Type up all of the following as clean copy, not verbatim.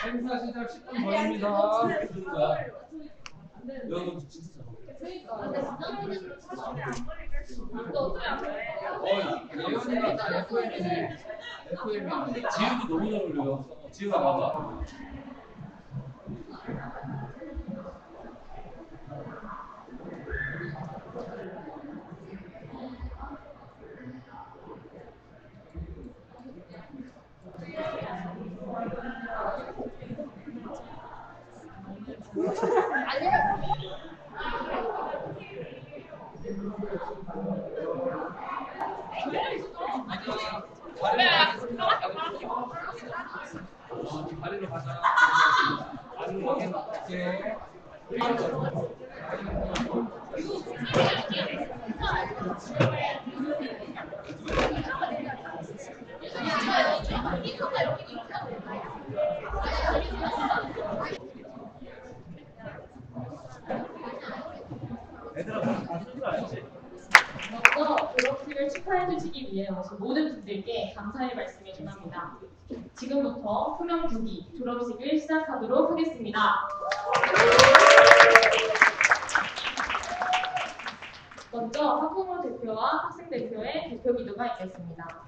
행사 시작 10분 전입니다. 예언이가 다 FM이네. 지우도 너무 잘 어울려요. 지우가 봐봐. 다리로 가자. 다리로 가게. 먼저 졸업식을 축하해 주시기 위해 오신 모든 분들께 감사의 말씀을 전합니다. 지금부터 소명 주기 졸업식을 시작하도록 하겠습니다. 먼저 학부모 대표와 학생 대표의 대표 기도가 있겠습니다.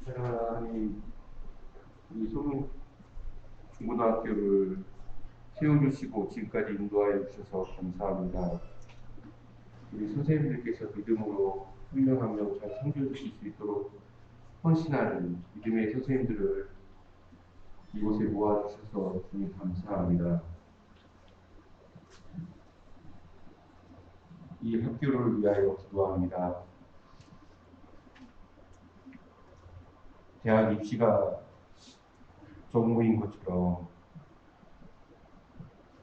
하나님, 이 소명 중고등학교를 세워주시고 지금까지 인도하여 주셔서 감사합니다. 우리 선생님들께서 믿음으로 한 명 한 명 잘 섬겨주실 수 있도록 헌신하는 믿음의 선생님들을 이곳에 모아주셔서 주님 감사합니다. 이 학교를 위하여 기도합니다. 대학 입시가 정부인 것처럼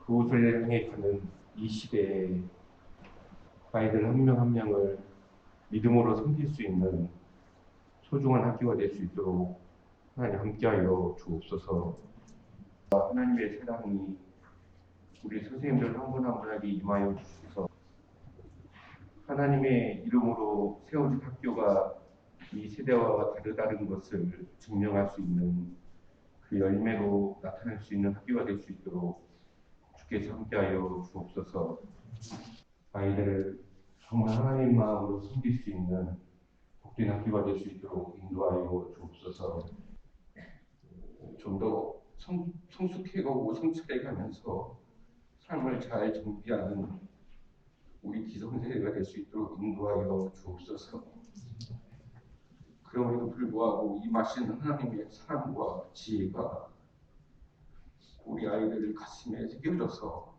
그곳을 향해 가는 이 시대에 아이들 한 명 한 명을 믿음으로 섬길 수 있는 소중한 학교가 될 수 있도록 하나님 함께하여 주옵소서. 하나님의 사랑이 우리 선생님들 한 분 한 분에게 임하여 주셔서 하나님의 이름으로 세워진 학교가 이 세대와 다르다는 것을 증명할 수 있는 그 열매로 나타날 수 있는 학교가 될 수 있도록 주께서 함께하여 주옵소서. 아이들을 정말 하나님 마음으로 섬길 수 있는 복된 학교가 될 수 있도록 인도하여 주옵소서. 좀 더 성숙해가고 성숙해가면서 삶을 잘 정비하는 우리 기성세대가 될 수 있도록 인도하여 주옵소서. 그럼에도 불구하고 이 맛있는 하나님의 사랑과 지혜가 우리 아이들 가슴에 새겨져서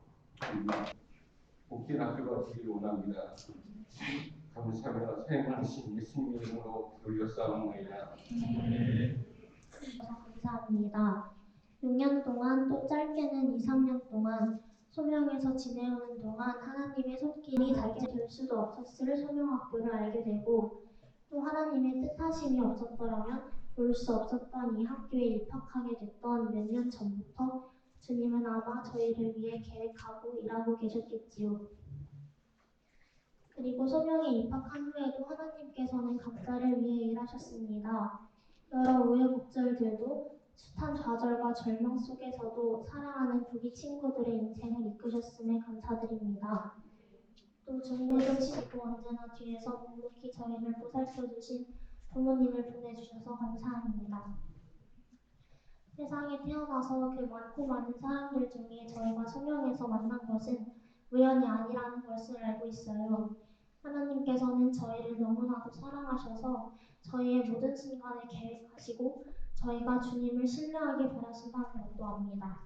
복된 학교가 되기를 원합니다. 감사하며 사랑하신 예수님의 이름으로 돌려싸움이다. 감사합니다. 6년 동안 또 짧게는 2, 3년 동안 소명에서 지내오는 동안 하나님의 손길이 닿게 될 수도 없었을 소명학교를 알게 되고 또 하나님의 뜻하심이 없었더라면 올 수 없었던 이 학교에 입학하게 됐던 몇 년 전부터 주님은 아마 저희를 위해 계획하고 일하고 계셨겠지요. 그리고 소명에 입학한 후에도 하나님께서는 각자를 위해 일하셨습니다. 여러 우여곡절들도 숱한 좌절과 절망 속에서도 사랑하는 부기 친구들의 인생을 이끄셨음에 감사드립니다. 또 중고등시고 언제나 뒤에서 묵묵히 저희를 보살펴주신 부모님을 보내주셔서 감사합니다. 세상에 태어나서 그 많고 많은 사람들 중에 저희가 소명에서 만난 것은 우연이 아니라는 것을 알고 있어요. 하나님께서는 저희를 너무나도 사랑하셔서 저희의 모든 순간을 계획하시고 저희가 주님을 신뢰하게 바라신다는 것도 압니다.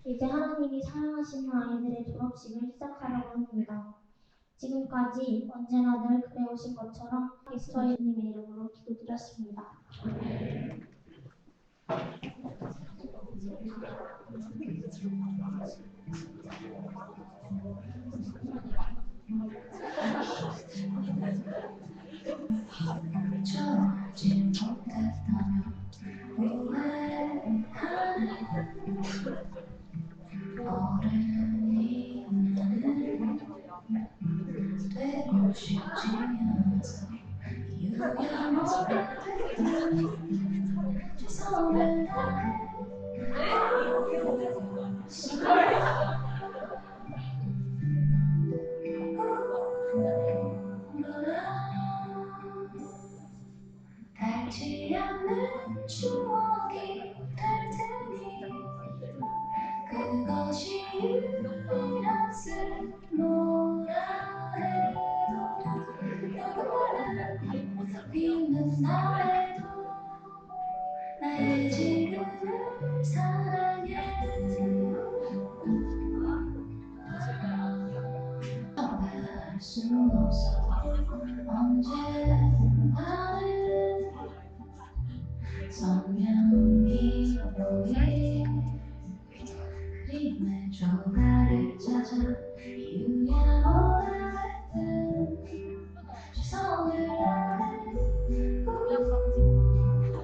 이제 하나님이 사랑하시는 아이들의 졸업식을 시작하려고 합니다. 지금까지 언제나 늘 그래오신 것처럼 저희 주님의 이름으로 기도드렸습니다. 잊지 못했다면 후회하는 어른이 나는 되고 싶지 않아서 유연한 최선을 다해 닳지 않는 추억이 될 테니 그것이 유일한 쓸모라 해도 누군가는 믿는다 해도 나의 지금을 사랑해 말할 수 없어 언제나는 선명히 보인 그림의 조각을 찾아 이유야 오래된 최선을 다해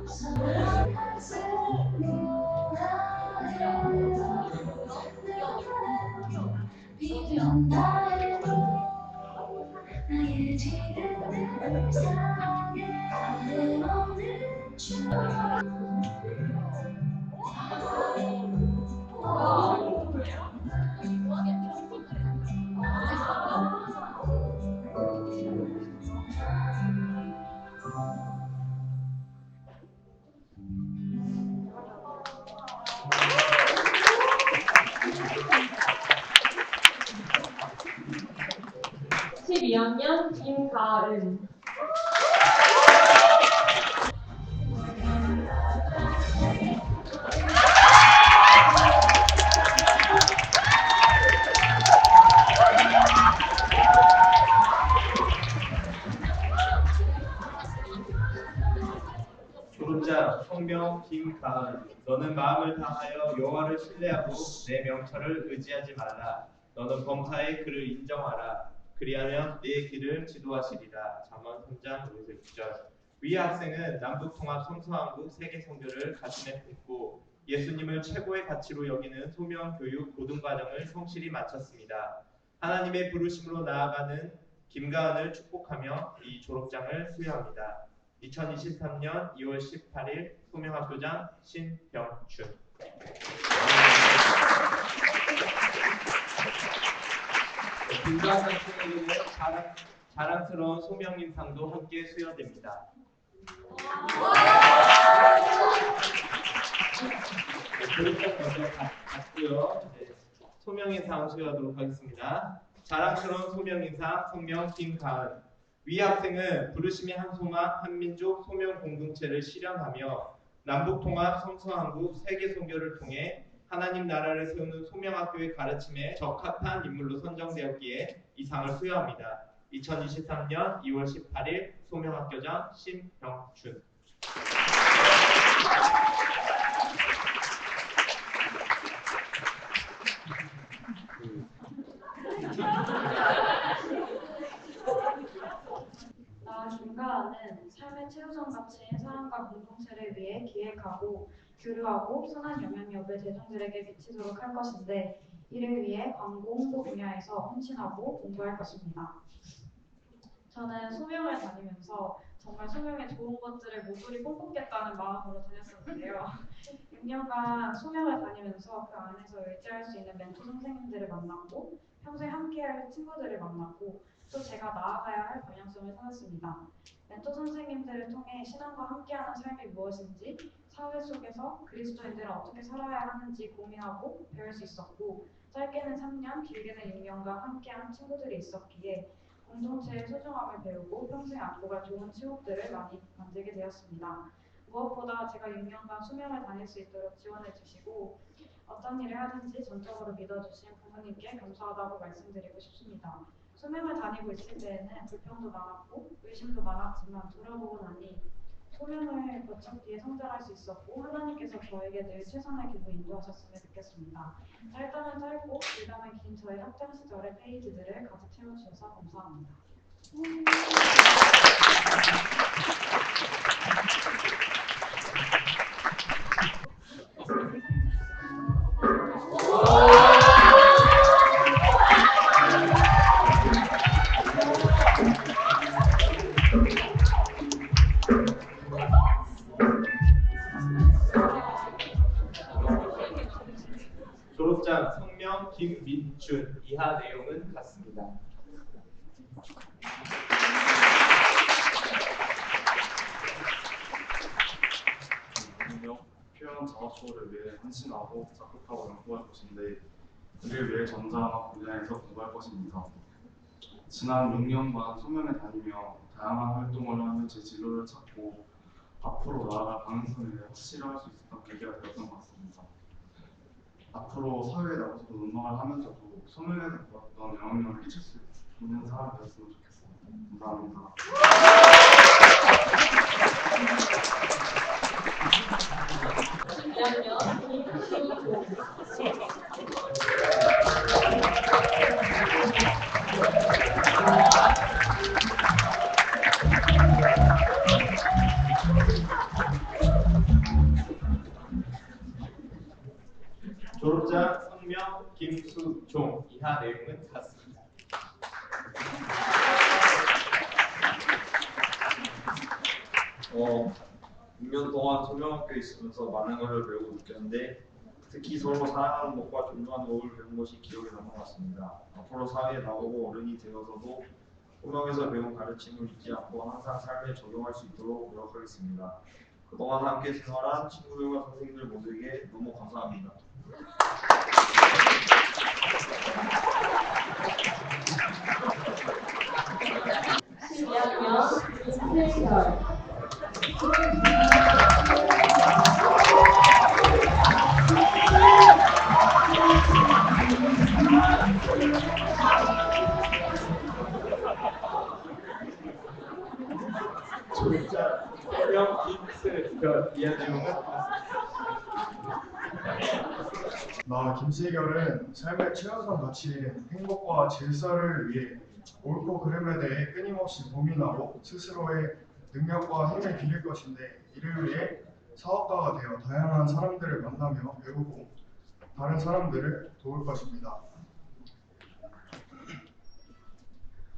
서로한 쓸모라 해도 누군가는 믿는다 해도 나의 지금을 사랑해 다름없는 추억 (12학년) 김가은. 졸업자 성명 김가은. 너는 마음을 다하여 여호와를 신뢰하고 내 명철을 의지하지 말라. 너는 범사의 그를 인정하라. 그리하면 네 길을 지도하시리라. 잠언 3장 5절 9절. 위 학생은 남북통합성서한국 세계선교를 가슴에 품고 예수님을 최고의 가치로 여기는 소명교육 고등과정을 성실히 마쳤습니다. 하나님의 부르심으로 나아가는 김가은을 축복하며 이 졸업장을 수여합니다. 2023년 2월 18일 소명학교장 신병준. 김가은 학생에게는 자랑스러운 소명인상도 함께 수여됩니다. 졸업장 먼저 받고요. 소명인상 수여하도록 하겠습니다. 자랑스러운 소명인상 성명 김가은. 위 학생은 부르심의 한 소망, 한민족 소명 공동체를 실현하며 남북통합 성서한국 세계선교를 통해 하나님 나라를 세우는 소명학교의 가르침에 적합한 인물로 선정되었기에 이 상을 수여합니다. 2023년 2월 18일 소명학교장 신병준. 나 김가은은 삶의 최우선 가치인 사람과 공동체를 위해 기획하고 교류하고 선한 영향력을 대중들에게 미치도록 할 것인데 이를 위해 광고 홍보 분야에서 헌신하고 공부할 것입니다. 저는 소명을 다니면서 정말 소명의 좋은 것들을 모조리 뽐뿌겠다는 마음으로 다녔었는데요. 6년간 소명을 다니면서 그 안에서 의지할 수 있는 멘토 선생님들을 만났고 평생 함께할 친구들을 만났고 또 제가 나아가야 할 방향성을 찾았습니다. 멘토 선생님들을 통해 신앙과 함께하는 삶이 무엇인지, 사회 속에서 그리스도인들은 어떻게 살아야 하는지 고민하고 배울 수 있었고, 짧게는 3년, 길게는 6년간 함께한 친구들이 있었기에 공동체의 소중함을 배우고 평생 안고 갈 좋은 추억들을 많이 만들게 되었습니다. 무엇보다 제가 6년간 수명을 다닐 수 있도록 지원해 주시고 어떤 일을 하든지 전적으로 믿어주신 부모님께 감사하다고 말씀드리고 싶습니다. 소명을 다니고 있을 때에는 불평도 많았고 의심도 많았지만 돌아보고 나니 소명을 거쳤기에 성장할 수 있었고 하나님께서 저에게 늘 최선의 길로 인도하셨음을 느꼈습니다. 짧다면 짧고 길다면 긴 저의 학창 시절의 페이지들을 가득 채워주셔서 감사합니다. 졸업장 성명 김민준. 이하 내용은 같습니다. 분명 표현 작업소를 위해 헌신하고 작곡하고 연구할 것인데 이를 위해 전자음악 분야에서 공부할 것입니다. 지난 6년간 소명에 다니며 다양한 활동을 하며 제 진로를 찾고 앞으로 나아갈 방향성에 확실할 수 있었던 계기가 되었던 것 같습니다. 앞으로 사회에 나가서도 음악을 하면서도 소명에서 보았던 영향력을 끼칠 수 있는 사람이 되었으면 좋겠습니다. 감사합니다. 졸업장 성명 김수종. 이하 내용은 같습니다. 6년 동안 소명학교에 있으면서 많은 것을 배우고 느꼈는데 특히 서로 사랑하는 것과 존중하는 법을 배운 것이 기억에 남는 것 같습니다. 앞으로 사회에 나오고 어른이 되어서도 소명에서 배운 가르침을 잊지 않고 항상 삶에 적용할 수 있도록 노력하겠습니다. 그동안 함께 생활한 친구들과 선생님들 모두에게 너무 감사합니다. 졸업장 성명 김슬결. 이하 내용은 같습니다. 나 김세결은 삶의 최우선 가치인 행복과 질서를 위해 옳고 그름에 대해 끊임없이 고민하고 스스로의 능력과 힘을 기를 것인데 이를 위해 사업가가 되어 다양한 사람들을 만나며 배우고 다른 사람들을 도울 것입니다.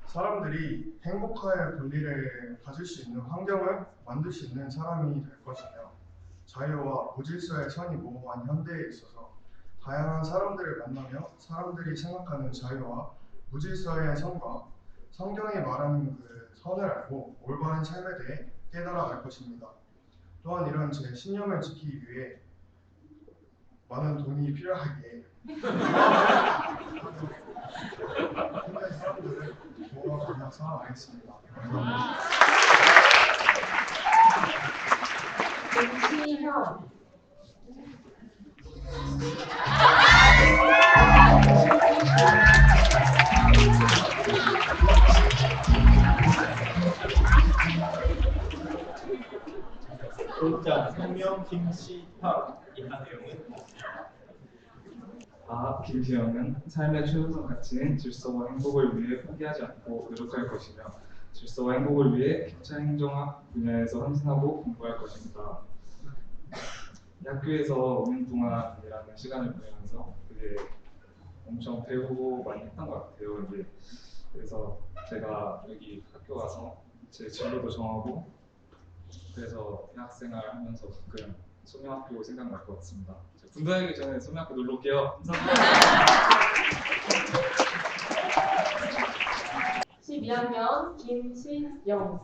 사람들이 행복할 권리를 가질 수 있는 환경을 만들 수 있는 사람이 될 것이며 자유와 무질서의 선이 모호한 현대에 있어서 다양한 사람들을 만나며 사람들이 생각하는 자유와 무질서의 선과 성경이 말하는 그 선을 알고 올바른 삶에 대해 깨달아 갈 것입니다. 또한 이런 제 신념을 지키기 위해 많은 돈이 필요하기에 현대 사람들을 도와가며 살아가겠습니다. 감사합니다. 김시현. 졸업장 성명 김시현. 이하 내용은 김시현은 삶의 최우선 가치인 질서와 행복을 위해 포기하지 않고 노력할 것이며 질서와 행복을 위해 기차 행정학 분야에서 헌신하고 공부할 것입니다. 학교에서 5년 동안이라는 시간을 보내면서 되게 엄청 배우고 많이 했던 것 같아요. 그래서 제가 여기 학교 와서 제 진로도 정하고 그래서 대학생활 하면서 가끔 소명학교 생각날 것 같습니다. 군대하기 전에 소명학교 놀러 올게요. 감사합니다. 12학년 김신영.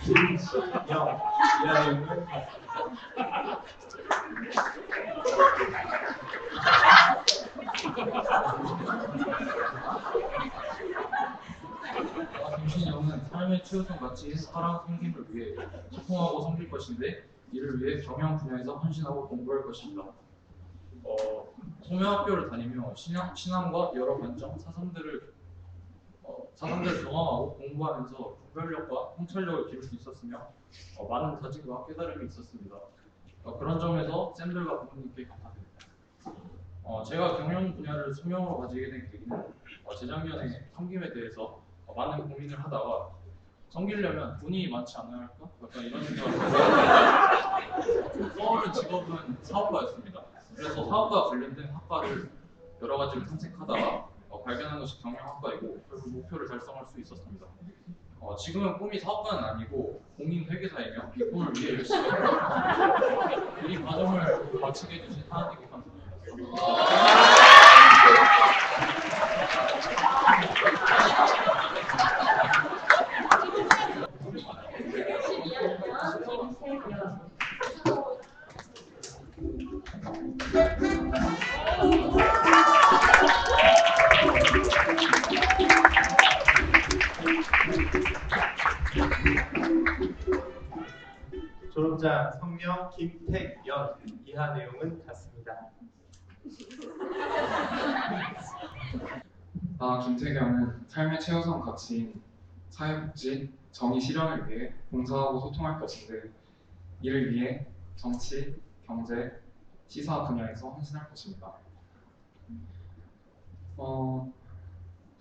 김신영. 이하 내용은 같습니다. 김신영은 삶의 최우선 가치인 사랑, 섬김을 위해 소통하고 섬길 것인데 이를 위해 경영 분야에서 헌신하고 공부할 것입니다. 소명학교를 다니며 신앙과 여러 관점, 사상들을 경험하고 공부하면서 분별력과 통찰력을 기를 수 있었으며 많은 다짐과 깨달음이 있었습니다. 그런 점에서 쌤들과 부모님께 감사드립니다. 제가 경영 분야를 소명으로 가지게 된 계기는 재작년에 섬김에 대해서 많은 고민을 하다가 섬기려면 돈이 많지 않아야 할까? 약간 이런 생각을 해서 서울은 직업은 사업가였습니다. 사업과 관련된 학과를 여러 가지를 탐색하다가 발견한 것이 경영학과이고 결국 목표를 달성할 수 있었습니다. 지금은 꿈이 사업가는 아니고 공인 회계사이며 이 꿈을 위해 열심히 이 과정을 마치게 해주신 하나님께 감사합니다. 졸업장 성명 김택연 이하 내용은 같습니다. 나 김태경은 삶의 최우선 가치인 사회복지, 정의 실현을 위해 봉사하고 소통할 것인데 이를 위해 정치, 경제, 시사 분야에서 헌신할 것입니다.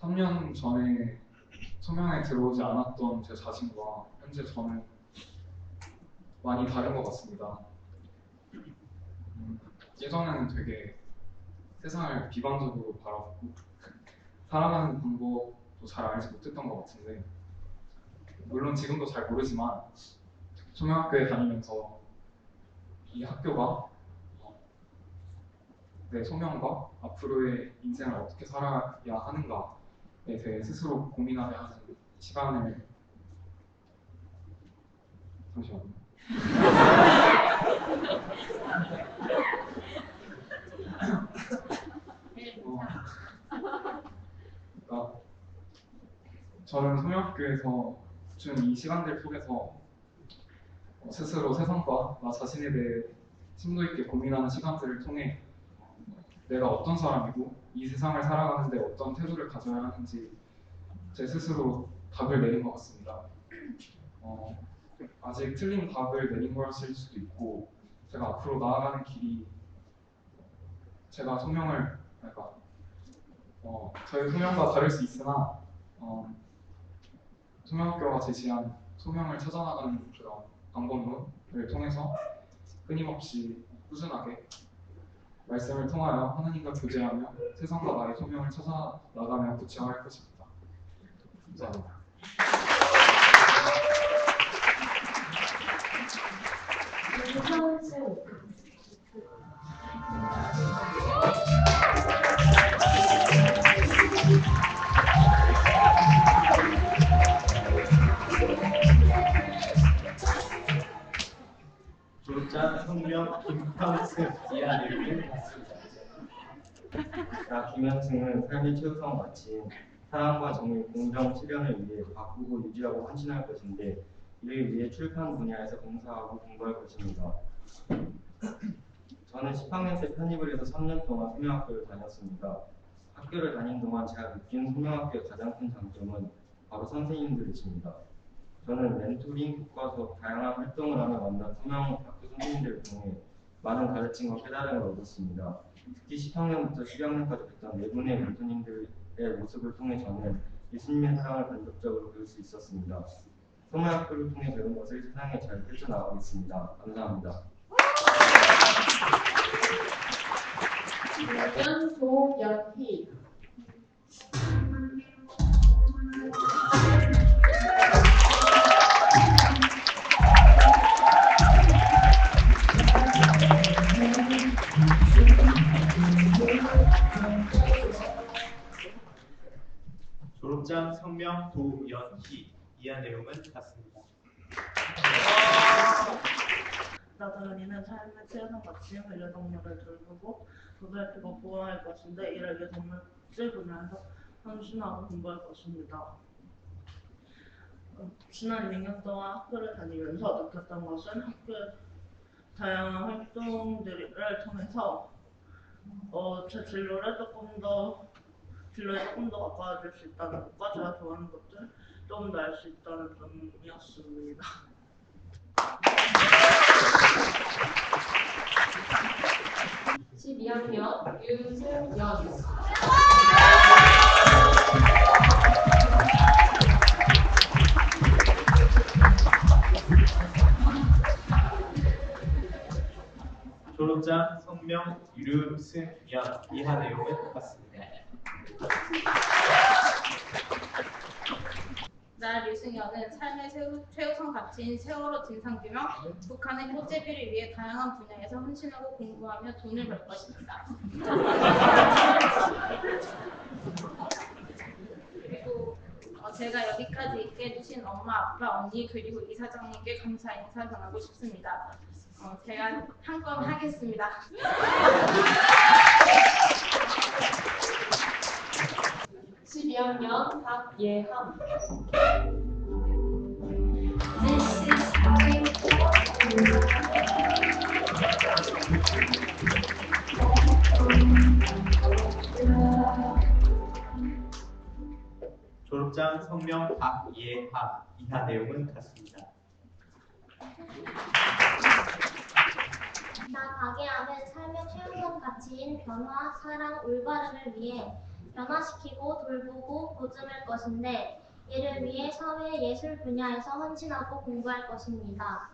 3년 전에 소명에 들어오지 않았던 제 자신과 현재 저는 많이 다른 것 같습니다. 예전에는 되게 세상을 비관적으로 바라보고 살아가는 방법도 잘 알지 못했던 것 같은데, 물론 지금도 잘 모르지만 소명학교에 다니면서 이 학교가 내 소명과 앞으로의 인생을 어떻게 살아야 하는가에 대해 스스로 고민하게 하는 시간을 잠시만요. 저는 소명학교에서 준 이 시간들 속에서 스스로 세상과 나 자신에 대해 심도 있게 고민하는 시간들을 통해 내가 어떤 사람이고 이 세상을 살아가는데 어떤 태도를 가져야 하는지 제 스스로 답을 내린 것 같습니다. 아직 틀린 답을 내린 것일 수도 있고 제가 앞으로 나아가는 길이 제가 소명을 저의 소명과 다를 수 있으나 소명학교가 제시한 소명을 찾아나가는 그런 방법론을 통해서 끊임없이 꾸준하게 말씀을 통하여 하나님과 교제하며 세상과 나의 소명을 찾아나가며 구체화할 것입니다. 감사합니다. 졸업장 성명 김현승 이하 내용은 같습니다. 나 김현승은 삶의 최우선 가치인 사랑과 정의, 공정, 실현을 위해 바꾸고 유지하고 헌신할 것인데 이를 위해 출판 분야에서 봉사하고 공부할 것입니다. 저는 10학년 때 편입을 해서 3년 동안 소명학교를 다녔습니다. 학교를 다닌 동안 제가 느낀 소명학교의 가장 큰 장점은 바로 선생님들이십니다. 저는 멘토링, 교과서, 다양한 활동을 하며 만난 소명학교 선생님들을 통해 많은 가르침과 깨달음을 얻었습니다. 특히 10학년부터 12학년까지 뵀던 4분의 멘토님들의 모습을 통해 저는 예수님의 사랑을 간접적으로 배울 수 있었습니다. 소명학교를 통해 배운 것을 세상에 잘 펼쳐나가겠습니다. 감사합니다. 조연희 졸업장 성명 도연희 이하 내용은 같습니다. 나다은이는 삶의 최우선 가치인 반려동물을 돌보고 구별하고 보호할 것인데 이를 위해 동물질 분야에서 헌신하고 공부할 것입니다. 지난 2년 동안 학교를 다니면서 느꼈던 것은 학교의 다양한 활동들을 통해서 제 진로에 조금 더 가까워질 수 있다는 것과 제가 좋아하는 것들 조금 더 알 수 있다는 점이었습니다. 유승연 졸업장, 성명, 이름, 승연 이하 내용은 같습니다. 나 류승현은 삶의 최우선 가치인 세월호 진상규명, 북한의 호재비를 위해 다양한 분야에서 헌신하고 공부하며 돈을 벌 것입니다. 그리고 제가 여기까지 있게 해주신 엄마, 아빠, 언니 그리고 이사장님께 감사 인사 전하고 싶습니다. 제가 한 건 하겠습니다. (12학년) 박예함. 졸업장, 성명, 박예하 이하 내용은 같습니다. 나 박예함은 삶의 최우선 가치인 변화, 사랑, 올바름을 위해 변화시키고 돌보고 보듬을 것인데 이를 위해 사회 예술 분야에서 헌신하고 공부할 것입니다.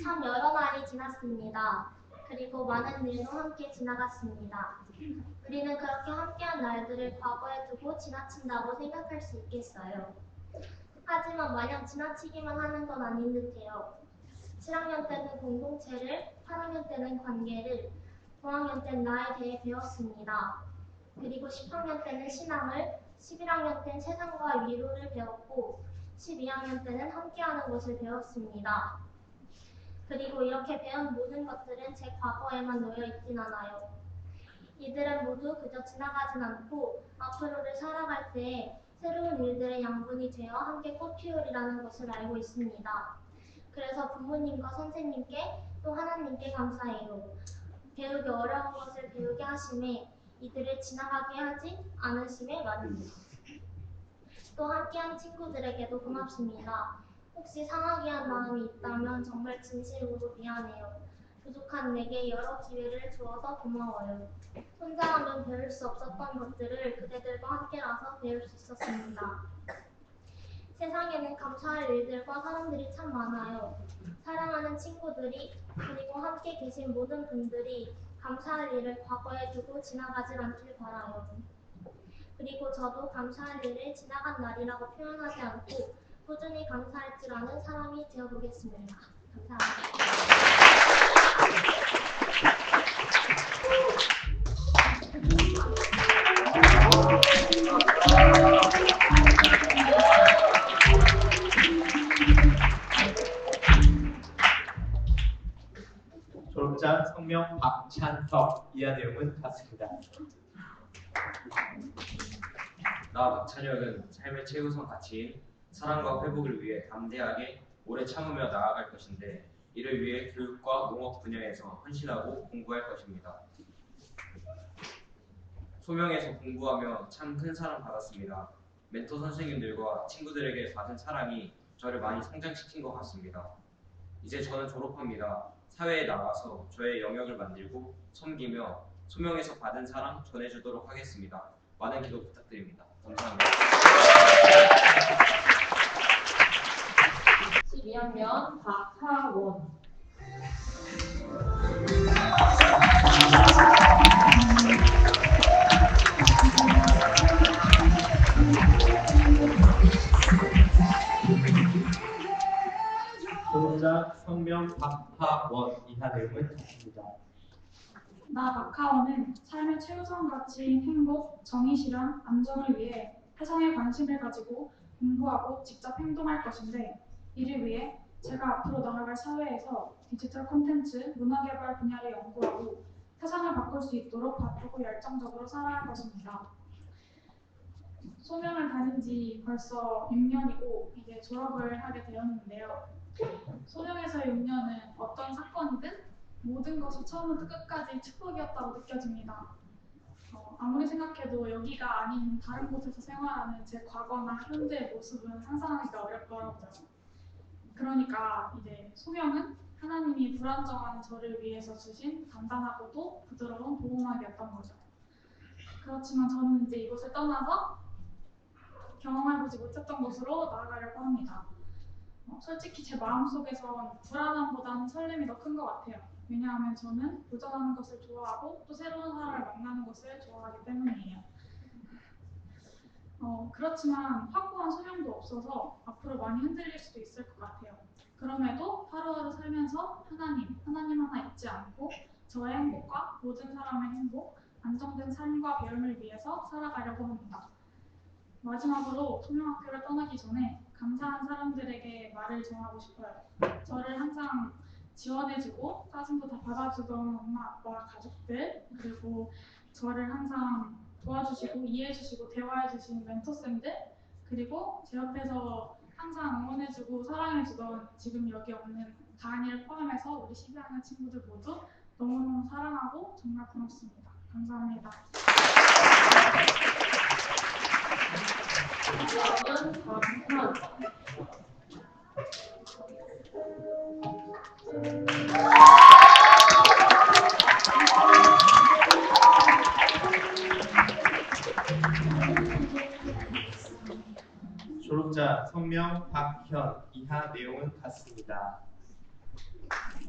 참 여러 날이 지났습니다. 그리고 많은 일도 함께 지나갔습니다. 우리는 그렇게 함께한 날들을 과거에 두고 지나친다고 생각할 수 있겠어요. 하지만 마냥 지나치기만 하는 건 아닌 듯해요. 7학년 때는 공동체를, 8학년 때는 관계를, 9학년 때는 나에 대해 배웠습니다. 그리고 10학년 때는 신앙을, 11학년 때는 세상과 위로를 배웠고 12학년 때는 함께하는 것을 배웠습니다. 그리고 이렇게 배운 모든 것들은 제 과거에만 놓여 있진 않아요. 이들은 모두 그저 지나가진 않고 앞으로를 살아갈 때 새로운 일들의 양분이 되어 함께 꽃피우리라는 것을 알고 있습니다. 그래서 부모님과 선생님께 또 하나님께 감사해요. 배우기 어려운 것을 배우게 하심에 이들을 지나가게 하지 않으심에 말입니다. 또 함께한 친구들에게도 고맙습니다. 혹시 상하게 한 마음이 있다면 정말 진심으로 미안해요. 부족한 내게 여러 기회를 주어서 고마워요. 혼자 하면 배울 수 없었던 것들을 그대들과 함께라서 배울 수 있었습니다. 세상에는 감사할 일들과 사람들이 참 많아요. 사랑하는 친구들이 그리고 함께 계신 모든 분들이 감사할 일을 과거에 두고 지나가질 않길 바라요. 그리고 저도 감사할 일을 지나간 날이라고 표현하지 않고 꾸준히 감사할 줄 아는 사람이 되어보겠습니다. 감사합니다. 졸업장, 성명, 박찬혁 이하 내용은 같습니다. 나 박찬혁은 삶의 최우선 가치인 사랑과 회복을 위해 담대하게 오래 참으며 나아갈 것인데 이를 위해 교육과 농업 분야에서 헌신하고 공부할 것입니다. 소명에서 공부하며 참 큰 사랑 받았습니다. 멘토 선생님들과 친구들에게 받은 사랑이 저를 많이 성장시킨 것 같습니다. 이제 저는 졸업합니다. 사회에 나가서 저의 영역을 만들고 섬기며 소명에서 받은 사랑 전해주도록 하겠습니다. 많은 기도 부탁드립니다. 감사합니다. 12학년 박하원. 졸업장, 성명, 박하원 이하 내용은 같습니다. 나 박하원은 삶의 최우선 가치인 행복, 정의 실현, 안정을 위해 세상에 관심을 가지고 공부하고 직접 행동할 것인데 이를 위해 제가 앞으로 나아갈 사회에서 디지털 콘텐츠, 문화개발 분야를 연구하고 세상을 바꿀 수 있도록 바쁘고 열정적으로 살아갈 것입니다. 소명을 다닌 지 벌써 6년이고 이제 졸업을 하게 되었는데요. 소명에서의 6년은 어떤 사건이든 모든 것이 처음부터 끝까지 축복이었다고 느껴집니다. 아무리 생각해도 여기가 아닌 다른 곳에서 생활하는 제 과거나 현재의 모습은 상상하기가 어렵더라고요. 그러니까 이제 소명은 하나님이 불안정한 저를 위해서 주신 단단하고도 부드러운 보호막이었던 거죠. 그렇지만 저는 이제 이곳을 떠나서 경험해보지 못했던 곳으로 나아가려고 합니다. 솔직히 제 마음속에선 불안함보다는 설렘이 더 큰 것 같아요. 왜냐하면 저는 도전하는 것을 좋아하고 또 새로운 사람을 만나는 것을 좋아하기 때문이에요. 그렇지만 확고한 소명도 없어서 앞으로 많이 흔들릴 수도 있을 것 같아요. 그럼에도 하루하루 살면서 하나님 하나 잊지 않고 저의 행복과 모든 사람의 행복, 안정된 삶과 배움을 위해서 살아가려고 합니다. 마지막으로 소명학교를 떠나기 전에 감사한 사람들에게 말을 전하고 싶어요. 저를 항상 지원해주고 짜증도 다 받아주던 엄마, 아빠, 가족들, 그리고 저를 항상 도와주시고 이해해주시고 대화해주신 멘토쌤들, 그리고 제 옆에서 항상 응원해주고 사랑해주던 지금 여기 없는 다은이를 포함해서 우리 12학년 친구들 모두 너무너무 사랑하고 정말 고맙습니다. 감사합니다. 졸업자 성명 박현, 이하 내용은 같습니다.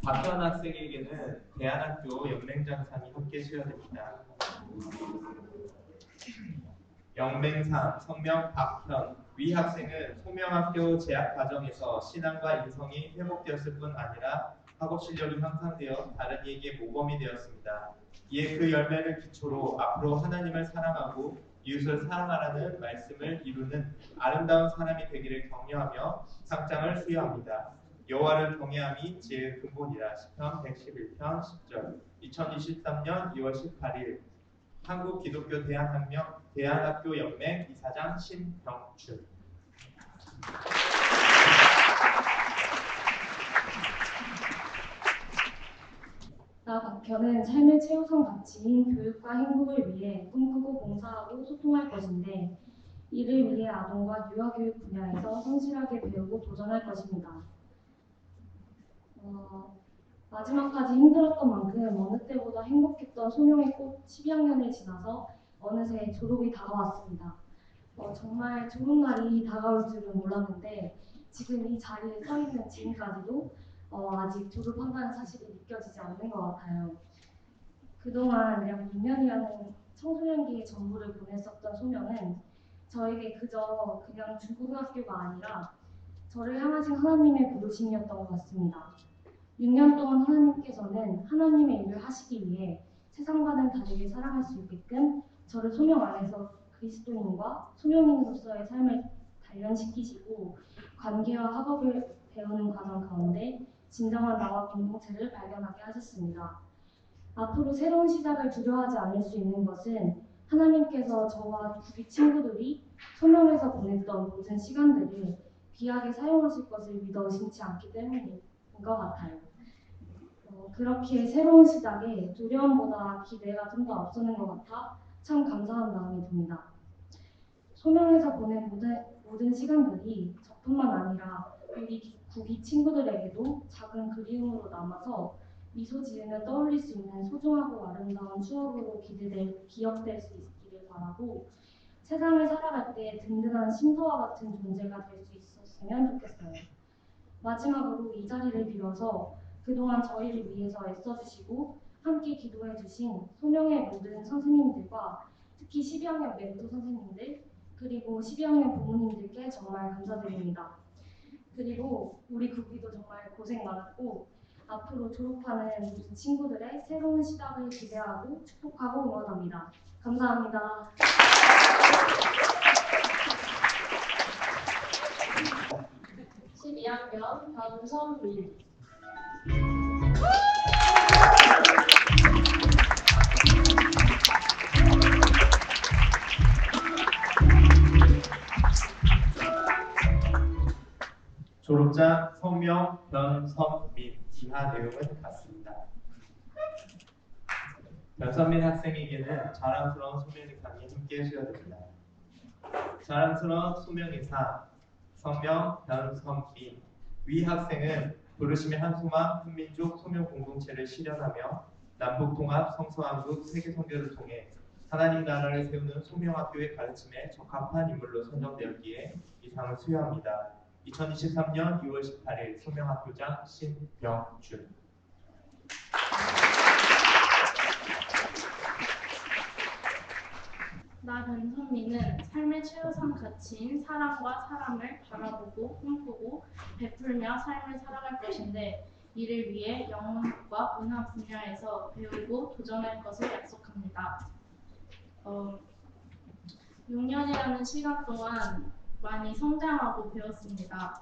박현 학생에게는 대안학교 연맹장상이 함께 수여됩니다. 연맹상 성명 박현, 위 학생은 소명학교 재학 과정에서 신앙과 인성이 회복되었을 뿐 아니라 학업 실력이 향상되어 다른 이에게 모범이 되었습니다. 이에 그 열매를 기초로 앞으로 하나님을 사랑하고 이웃을 사랑하라는 말씀을 이루는 아름다운 사람이 되기를 격려하며 상장을 수여합니다. 여호와를 경외함이 지혜의 근본이라. 시편 111편 10절. 2023년 2월 18일 한국기독교 대안학교 연맹 이사장 신병준. 나 박현은 삶의 최우선 가치인 교육과 행복을 위해 꿈꾸고 봉사하고 소통할 것인데 이를 위해 아동과 유아교육 분야에서 성실하게 배우고 도전할 것입니다. 마지막까지 힘들었던 만큼 어느 때보다 행복했던 소명의 꽃 12학년을 지나서 어느새 졸업이 다가왔습니다. 정말 좋은 날이 다가올 줄은 몰랐는데 지금 이 자리에 서 있는 지금까지도 아직 졸업한다는 사실이 믿겨지지 않는 것 같아요. 그동안 약 6년이라는 청소년기의 전부를 보냈었던 소명은 저에게 그냥 중고등학교가 아니라 저를 향하신 하나님의 부르심이었던 것 같습니다. 6년 동안 하나님께서는 하나님의 일을 하시기 위해 세상과는 다르게 살아갈 수 있게끔 저를 소명 안에서 그리스도인과 소명인으로서의 삶을 단련시키시고 관계와 학업을 배우는 과정 가운데 진정한 나와 공동체를 발견하게 하셨습니다. 앞으로 새로운 시작을 두려워하지 않을 수 있는 것은 하나님께서 저와 우리 친구들이 소명에서 보냈던 모든 시간들을 귀하게 사용하실 것을 믿어 의심치 않기 때문인 것 같아요. 그렇게 새로운 시작에 두려움보다 기대가 좀 더 앞서는 것 같아 참 감사한 마음이 듭니다. 소명에서 보낸 모든 시간들이 저뿐만 아니라 우리 구기 친구들에게도 작은 그리움으로 남아서 미소 지으며 떠올릴 수 있는 소중하고 아름다운 추억으로 기억될 수 있기를 바라고 세상을 살아갈 때 든든한 심서와 같은 존재가 될 수 있었으면 좋겠어요. 마지막으로 이 자리를 빌어서 그동안 저희를 위해서 애써주시고 함께 기도해주신 소명의 모든 선생님들과 특히 12학년 멘토 선생님들 그리고 12학년 부모님들께 정말 감사드립니다. 그리고 우리 구기도 정말 고생 많았고 앞으로 졸업하는 모든 친구들의 새로운 시작을 기대하고 축복하고 응원합니다. 감사합니다. 변선민. 졸업자 성명 변선민, 이하 내용은 같습니다. 변선민 학생에게는 자랑스러운 소명의상이 함께 수여됩니다. 자랑스러운 소명의상 성명 변선민, 위 학생은 부르심의 한소망 한민족 소명 공동체를 실현하며 남북통합 성서한국 세계선교를 통해 하나님 나라를 세우는 소명학교의 가르침에 적합한 인물로 선정되었기에 이 상을 수여합니다. 2023년 6월 18일 소명학교장 신병준. 나 변선미는 삶의 최우선 가치인 사랑과 사람을 바라보고 꿈꾸고 베풀며 삶을 살아갈 것인데 이를 위해 영문학과 문화 분야에서 배우고 도전할 것을 약속합니다. 6년이라는 시간 동안 많이 성장하고 배웠습니다.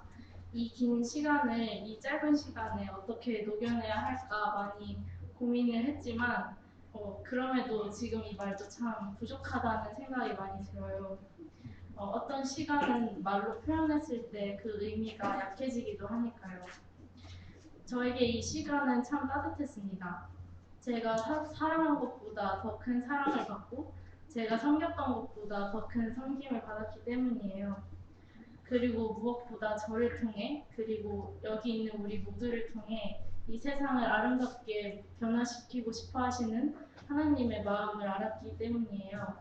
이 긴 시간을 이 짧은 시간에 어떻게 녹여내야 할까 많이 고민을 했지만 그럼에도 지금 이 말도 참 부족하다는 생각이 많이 들어요. 어떤 시간은 말로 표현했을 때 그 의미가 약해지기도 하니까요. 저에게 이 시간은 참 따뜻했습니다. 제가 사랑한 것보다 더 큰 사랑을 받고 제가 섬겼던 것보다 더 큰 섬김을 받았기 때문이에요. 그리고 무엇보다 저를 통해 그리고 여기 있는 우리 모두를 통해 이 세상을 아름답게 변화시키고 싶어 하시는 하나님의 마음을 알았기 때문이에요.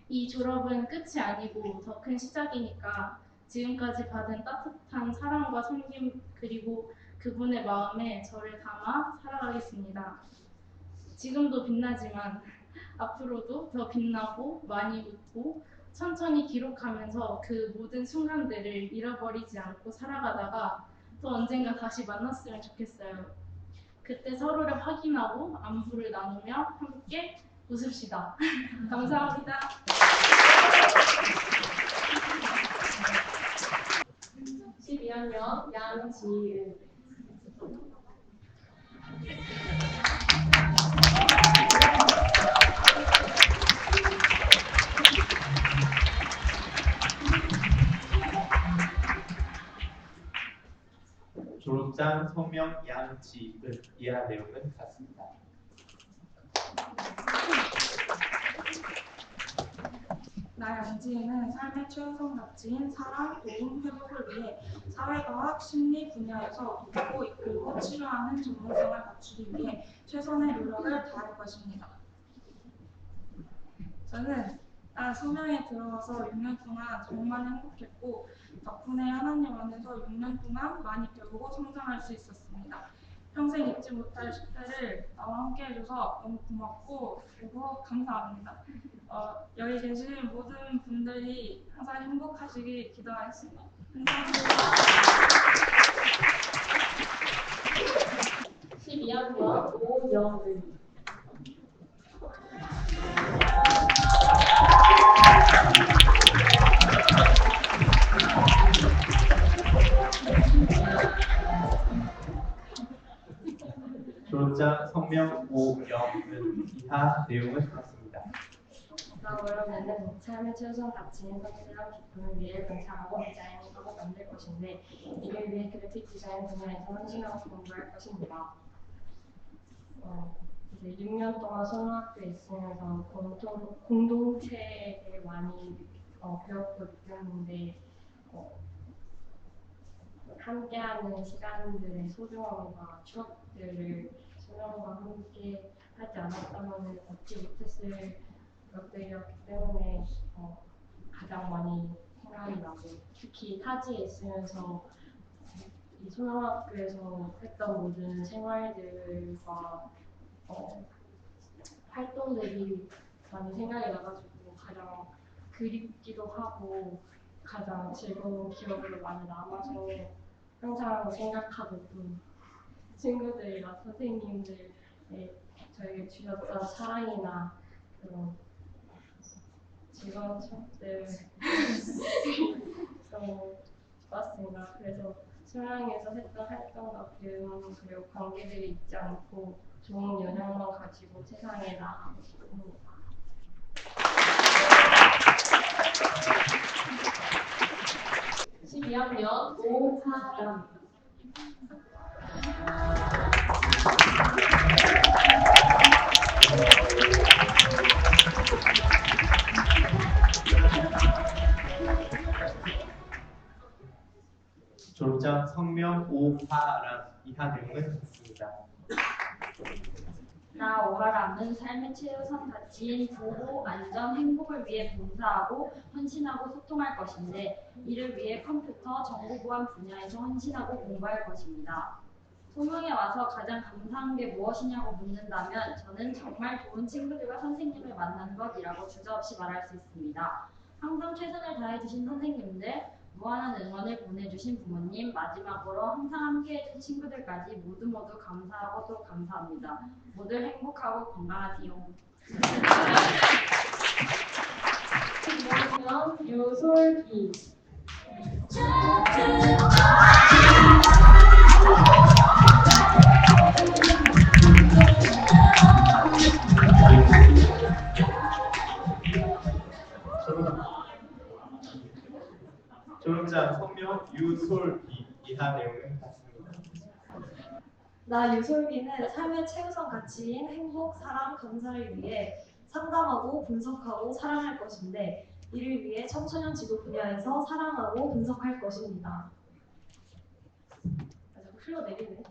이 졸업은 끝이 아니고 더 큰 시작이니까 지금까지 받은 따뜻한 사랑과 섬김 그리고 그분의 마음에 저를 담아 살아가겠습니다. 지금도 빛나지만 앞으로도 더 빛나고 많이 웃고 천천히 기록하면서 그 모든 순간들을 잃어버리지 않고 살아가다가 또 언젠가 다시 만났으면 좋겠어요. 그때 서로를 확인하고 안부를 나누며 함께 웃읍시다. 감사합니다. 12학년 양지은. 졸업장 성명 양지은 이하 내용은 같습니다. 나 양지은은 삶의 최우선 가치인 사랑, 도움, 회복을 위해 사회과학, 심리 분야에서 돕고 이끌고 치료하는 전문성을 갖추기 위해 최선의 노력을 다할 것입니다. 저는 소명에 들어와서 6년 동안 정말 행복했고 덕분에 하나님 안에서 6년 동안 많이 배우고 성장할 수 있었습니다. 평생 잊지 못할 10대를 나와 함께 해줘서 너무 고맙고 그리고 감사합니다. 여기 계신 모든 분들이 항상 행복하시길 기도하겠습니다. 감사합니다. 12학년 오영은. 졸업장 성명 오영은 이하 내용은 같습니다. 나 오영은 삶의 최우선 가치인 성실한 기쁨을 위해 봉사하고 디자인하고 만들 것인데 이를 위해 그래픽 디자인 분야에서 헌신하고 공부할 것입니다. 이제 6년 동안 소노학교에 있으면서 공동체에 많이 배웠고 느꼈는데 함께하는 시간들의 소중함과 추억들을 소명과 함께 하지 않았다면 얻지 못했을 것들이었기 때문에 가장 많이 생각이 나고 특히 타지에 있으면서 이 소명학교에서 했던 모든 생활들과 활동들이 많이 생각이 나가지고 가장 그립기도 하고 가장 즐거운 기억으로 많이 남아서 항상 생각하고 또 친구들이나 선생님들의 저에게 주셨던 사랑이나 그런 즐거운 추억들 너무 좋았습니다. 그래서 소명에서 했던 활동과 배움 그리고 관계들이 잊지 않고 좋은 영향만 가지고 세상에 나가고 싶습니다. 12학년 오하람. 졸업장 성명 오하람 이하 내용은 같습니다. 나 오하람은 삶의 최우선 가치인 보호, 안전, 행복을 위해 봉사하고 헌신하고 소통할 것인데 이를 위해 컴퓨터, 정보보안 분야에서 헌신하고 공부할 것입니다. 소명에 와서 가장 감사한 게 무엇이냐고 묻는다면 저는 정말 좋은 친구들과 선생님을 만난 것이라고 주저없이 말할 수 있습니다. 항상 최선을 다해주신 선생님들, 무한한 응원을 보내주신 부모님, 마지막으로 항상 함께해준 친구들까지 모두 감사하고 또 감사합니다. 모두 행복하고 건강하세요. 이학년 유솔기. 졸업장 성명 유솔기. 이하 내용은 같습니다. 나 유솔기는 삶의 최우선 가치인 행복, 사랑, 감사를 위해 상담하고 분석하고 사랑할 것인데 이를 위해 청소년 지도 분야에서 사랑하고 분석할 것입니다. 자꾸 흘러내리네.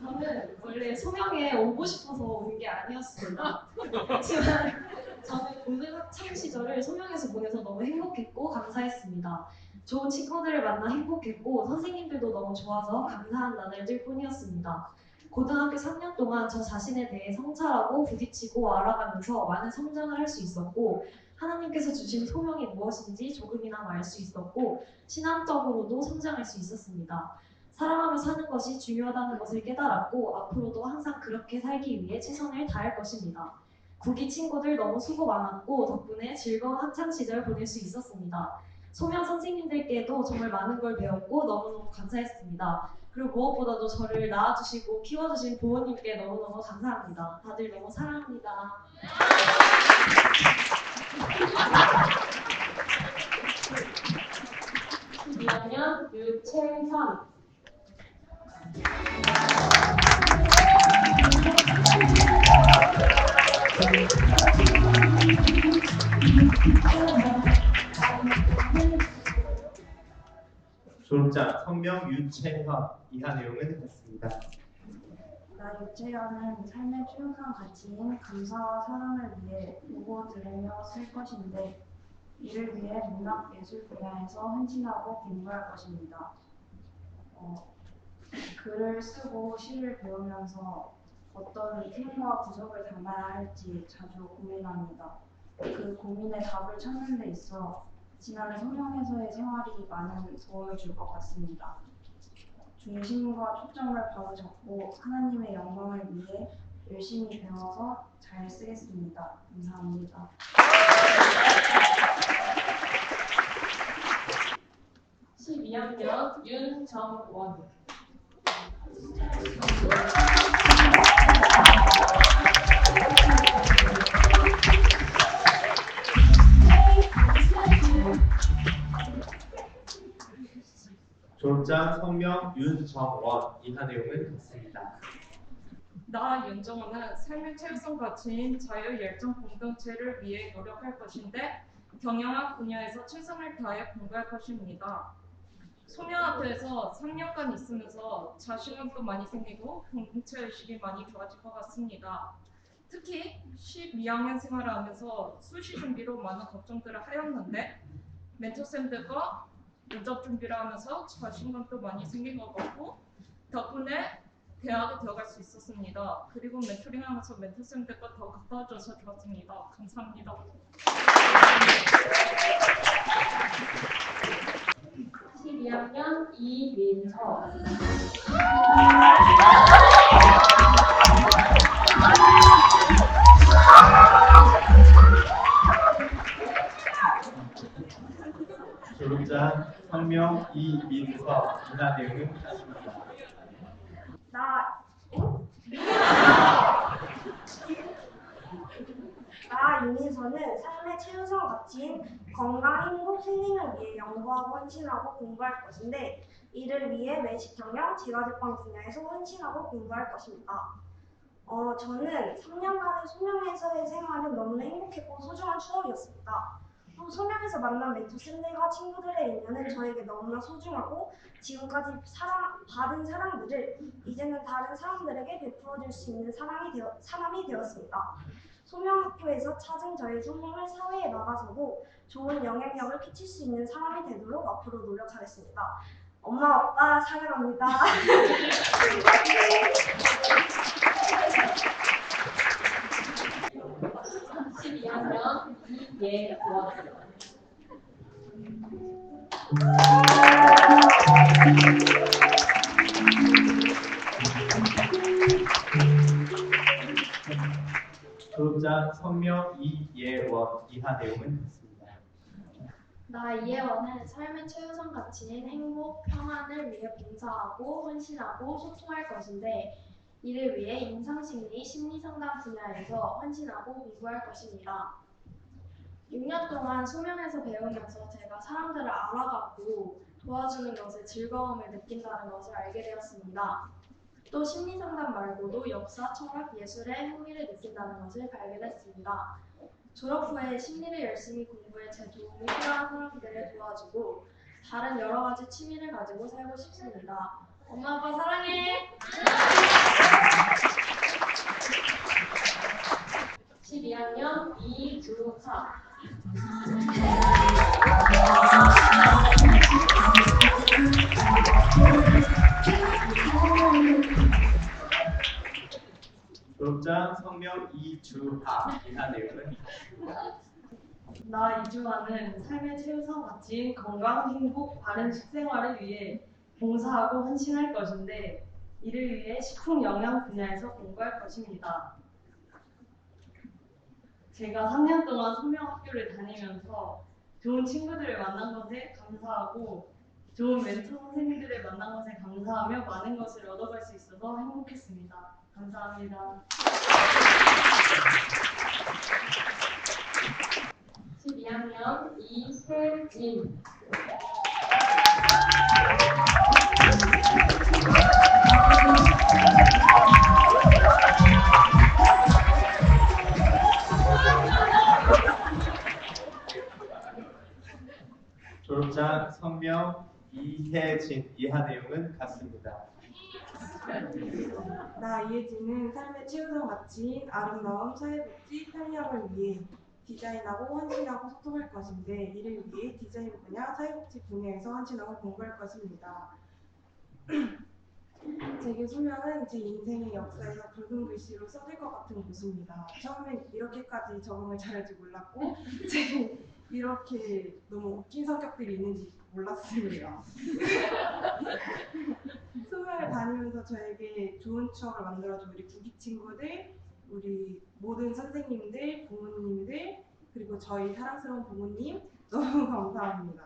저는 원래 소명에 오고 싶어서 온 게 아니었습니다. 하지만 저는 고등 학창 시절을 소명에서 보내서 너무 행복했고 감사했습니다. 좋은 친구들을 만나 행복했고 선생님들도 너무 좋아서 감사한 나날들 뿐이었습니다. 고등학교 3년 동안 저 자신에 대해 성찰하고 부딪히고 알아가면서 많은 성장을 할 수 있었고 하나님께서 주신 소명이 무엇인지 조금이나마 알 수 있었고 신앙적으로도 성장할 수 있었습니다. 사랑하며 사는 것이 중요하다는 것을 깨달았고 앞으로도 항상 그렇게 살기 위해 최선을 다할 것입니다. 구기 친구들 너무 수고 많았고 덕분에 즐거운 학창시절 보낼 수 있었습니다. 소명 선생님들께도 정말 많은 걸 배웠고 너무너무 감사했습니다. 그리고 무엇보다도 저를 낳아주시고 키워주신 부모님께 너무너무 감사합니다. 다들 너무 사랑합니다. 2학년 유채선. 졸업장 성명 유채현. 이하 내용은 같습니다. 나 유채현은 삶의 최우선 가치인 감사와 사랑을 위해 보고 들으며 쓸 것인데 이를 위해 문학 예술 분야에서 헌신하고 공부할 것입니다. 글을 쓰고 시를 배우면서 어떤 힘과 부족을 담아야 할지 자주 고민합니다. 그 고민의 답을 찾는 데 있어 지난해 소명에서의 생활이 많은 도움을 줄 것 같습니다. 중심과 초점을 바로 잡고 하나님의 영광을 위해 열심히 배워서 잘 쓰겠습니다. 감사합니다. 12학년 윤정원. 졸업장 성명 윤정원. 이하 내용은 같습니다. 나 윤정원은 삶의 최우선 가치인 자유 열정 공동체를 위해 노력할 것인데 경영학 분야에서 최선을 다해 공부할 것입니다. 소명 앞에서 3년간 있으면서 자신감도 많이 생기고 공동체 의식이 많이 좋아질 것 같습니다. 특히 12학년 생활을 하면서 수시 준비로 많은 걱정들을 하였는데 멘토쌤들과 면접 준비를 하면서 자신감도 많이 생긴 것 같고 덕분에 대학에 들어갈 수 있었습니다. 그리고 멘토링하면서 멘토쌤들과 더 가까워져서 좋았습니다. 감사합니다. 12학년 이민서. 졸업장 성명 이민서. 이하 내용은 같습니다. 나 유민서는 삶의 최우선 가치인 건강, 행복, 힐링을 위해 연구하고 헌신하고 공부할 것인데 이를 위해 외식 경영, 제과제빵 분야에서 헌신하고 공부할 것입니다. 저는 3년간의 소명에서의 생활은 너무나 행복했고 소중한 추억이었습니다. 또 소명에서 만난 멘토쌤들과 친구들의 인연은 저에게 너무나 소중하고 지금까지 받은 사랑들을 이제는 다른 사람들에게 베풀어줄 수 있는 사람이 되었습니다. 소명학교에서 찾은 저의 소명을 사회에 나가서도 좋은 영향력을 끼칠 수 있는 사람이 되도록 앞으로 노력하겠습니다. 엄마 아빠 사랑합니다. 12학년 이예원. 졸업장 성명 이예원. 이하 내용은 같습니다. 나 이예원은 삶의 최우선 가치인 행복, 평안을 위해 봉사하고 헌신하고 소통할 것인데 이를 위해 임상심리, 심리상담 분야에서 헌신하고 공부할 것입니다. 6년 동안 소명에서 배우면서 제가 사람들을 알아가고 도와주는 것에 즐거움을 느낀다는 것을 알게 되었습니다. 또 심리상담 말고도 역사, 철학, 예술에 흥미를 느낀다는 것을 발견했습니다. 졸업 후에 심리를 열심히 공부해 제 도움이 필요한 사람들을 도와주고 다른 여러 가지 취미를 가지고 살고 싶습니다. 엄마 아빠 사랑해! 12학년 이주하. 졸업장 성명 이주하. 이하 내용은 같습니다. 나 이주하는 삶의 최우선 가치인 건강, 행복, 바른 식생활을 위해 봉사하고 헌신할 것인데 이를 위해 식품 영양 분야에서 공부할 것입니다. 제가 3년 동안 소명학교를 다니면서 좋은 친구들을 만난 것에 감사하고 좋은 멘토 선생님들을 만난 것에 감사하며 많은 것을 얻어갈 수 있어서 행복했습니다. 감사합니다. 12학년 이혜진. 졸업장 성명 이혜진. 이하 내용은 같습니다. 나 이혜진은 삶의 최우선 가치인 아름다움, 사회복지, 편리함을 위해 디자인하고 헌신하고 소통할 것인데 이를 위해 디자인 분야, 사회복지 분야에서 헌신하고 공부할 것입니다. 제게 소명은 제 인생의 역사에서 붉은 글씨로 써질 것 같은 곳입니다. 처음엔 이렇게까지 적응을 잘할 줄 몰랐고 제게 이렇게 너무 웃긴 성격들이 있는지 몰랐습니다. 소명을 다니면서 저에게 좋은 추억을 만들어준 우리 구기 친구들, 우리 모든 선생님들, 부모님들, 그리고 저희 사랑스러운 부모님 너무 감사합니다.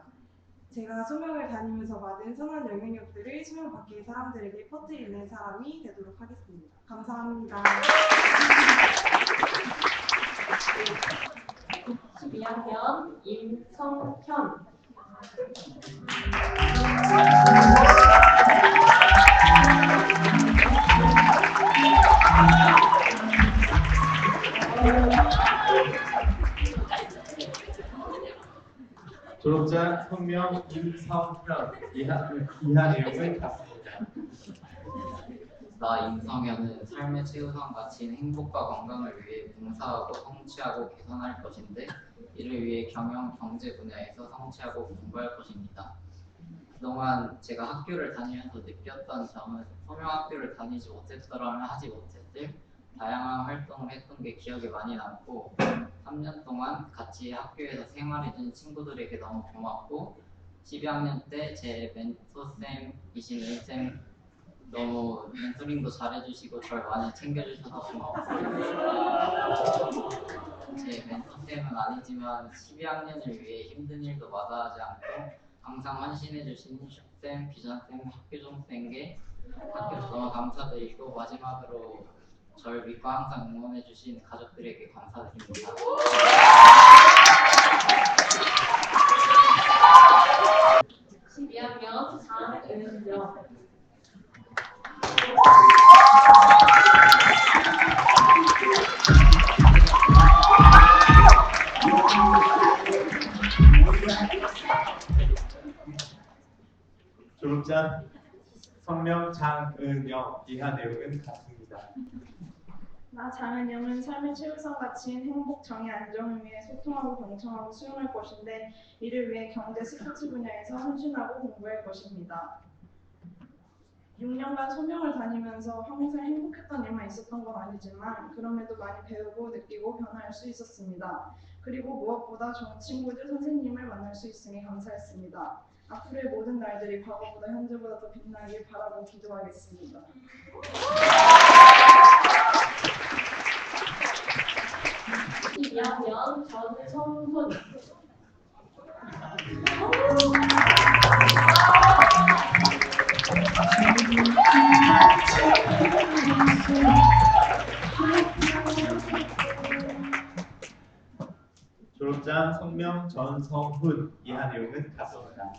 제가 소명을 다니면서 받은 선한 영향력들을 소명 밖의 사람들에게 퍼뜨리는 사람이 되도록 하겠습니다. 감사합니다. 12학년 임성현. 졸업장 성명 임성현. 이하 내용은 같습니다. 나 임성현은 삶의 최우선 가치인 행복과 건강을 위해 봉사하고 성취하고 개선할 것인데 이를 위해 경영, 경제 분야에서 성취하고 공부할 것입니다. 그동안 제가 학교를 다니면서 느꼈던 점은 소명학교를 다니지 못했더라면 하지 못했을 다양한 활동을 했던 게 기억에 많이 남고 3년 동안 같이 학교에서 생활해준 친구들에게 너무 고맙고 12학년 때 제 멘토쌤이신 은쌤 너무 멘토링도 잘해주시고 저를 많이 챙겨주셔서 고맙습니다. 제 멘토쌤은 아니지만 12학년을 위해 힘든 일도 마다하지 않고 항상 헌신해주신 슈쌤, 비전쌤, 학교종쌤께 학교에서 너무 감사드리고 마지막으로 저를 믿고 항상 응원해주신 가족들에게 감사드립니다. 12학년 장은영. 졸업장 성명 장은영. 이하 내용은 같습니다. 나 장은영은 삶의 최우선 가치인 행복, 정의, 안정을 위해 소통하고 경청하고 수용할 것인데 이를 위해 경제, 스포츠 분야에서 헌신하고 공부할 것입니다. 6년간 소명을 다니면서 항상 행복했던 일만 있었던 건 아니지만 그럼에도 많이 배우고 느끼고 변화할 수 있었습니다. 그리고 무엇보다 좋은 친구들, 선생님을 만날 수 있음에 감사했습니다. 앞으로의 모든 날들이 과거보다 현재보다 더 빛나길 바라고 기도하겠습니다. 2학년 전성훈. 졸업장 성명 전성훈. 이하 내용은 같습니다.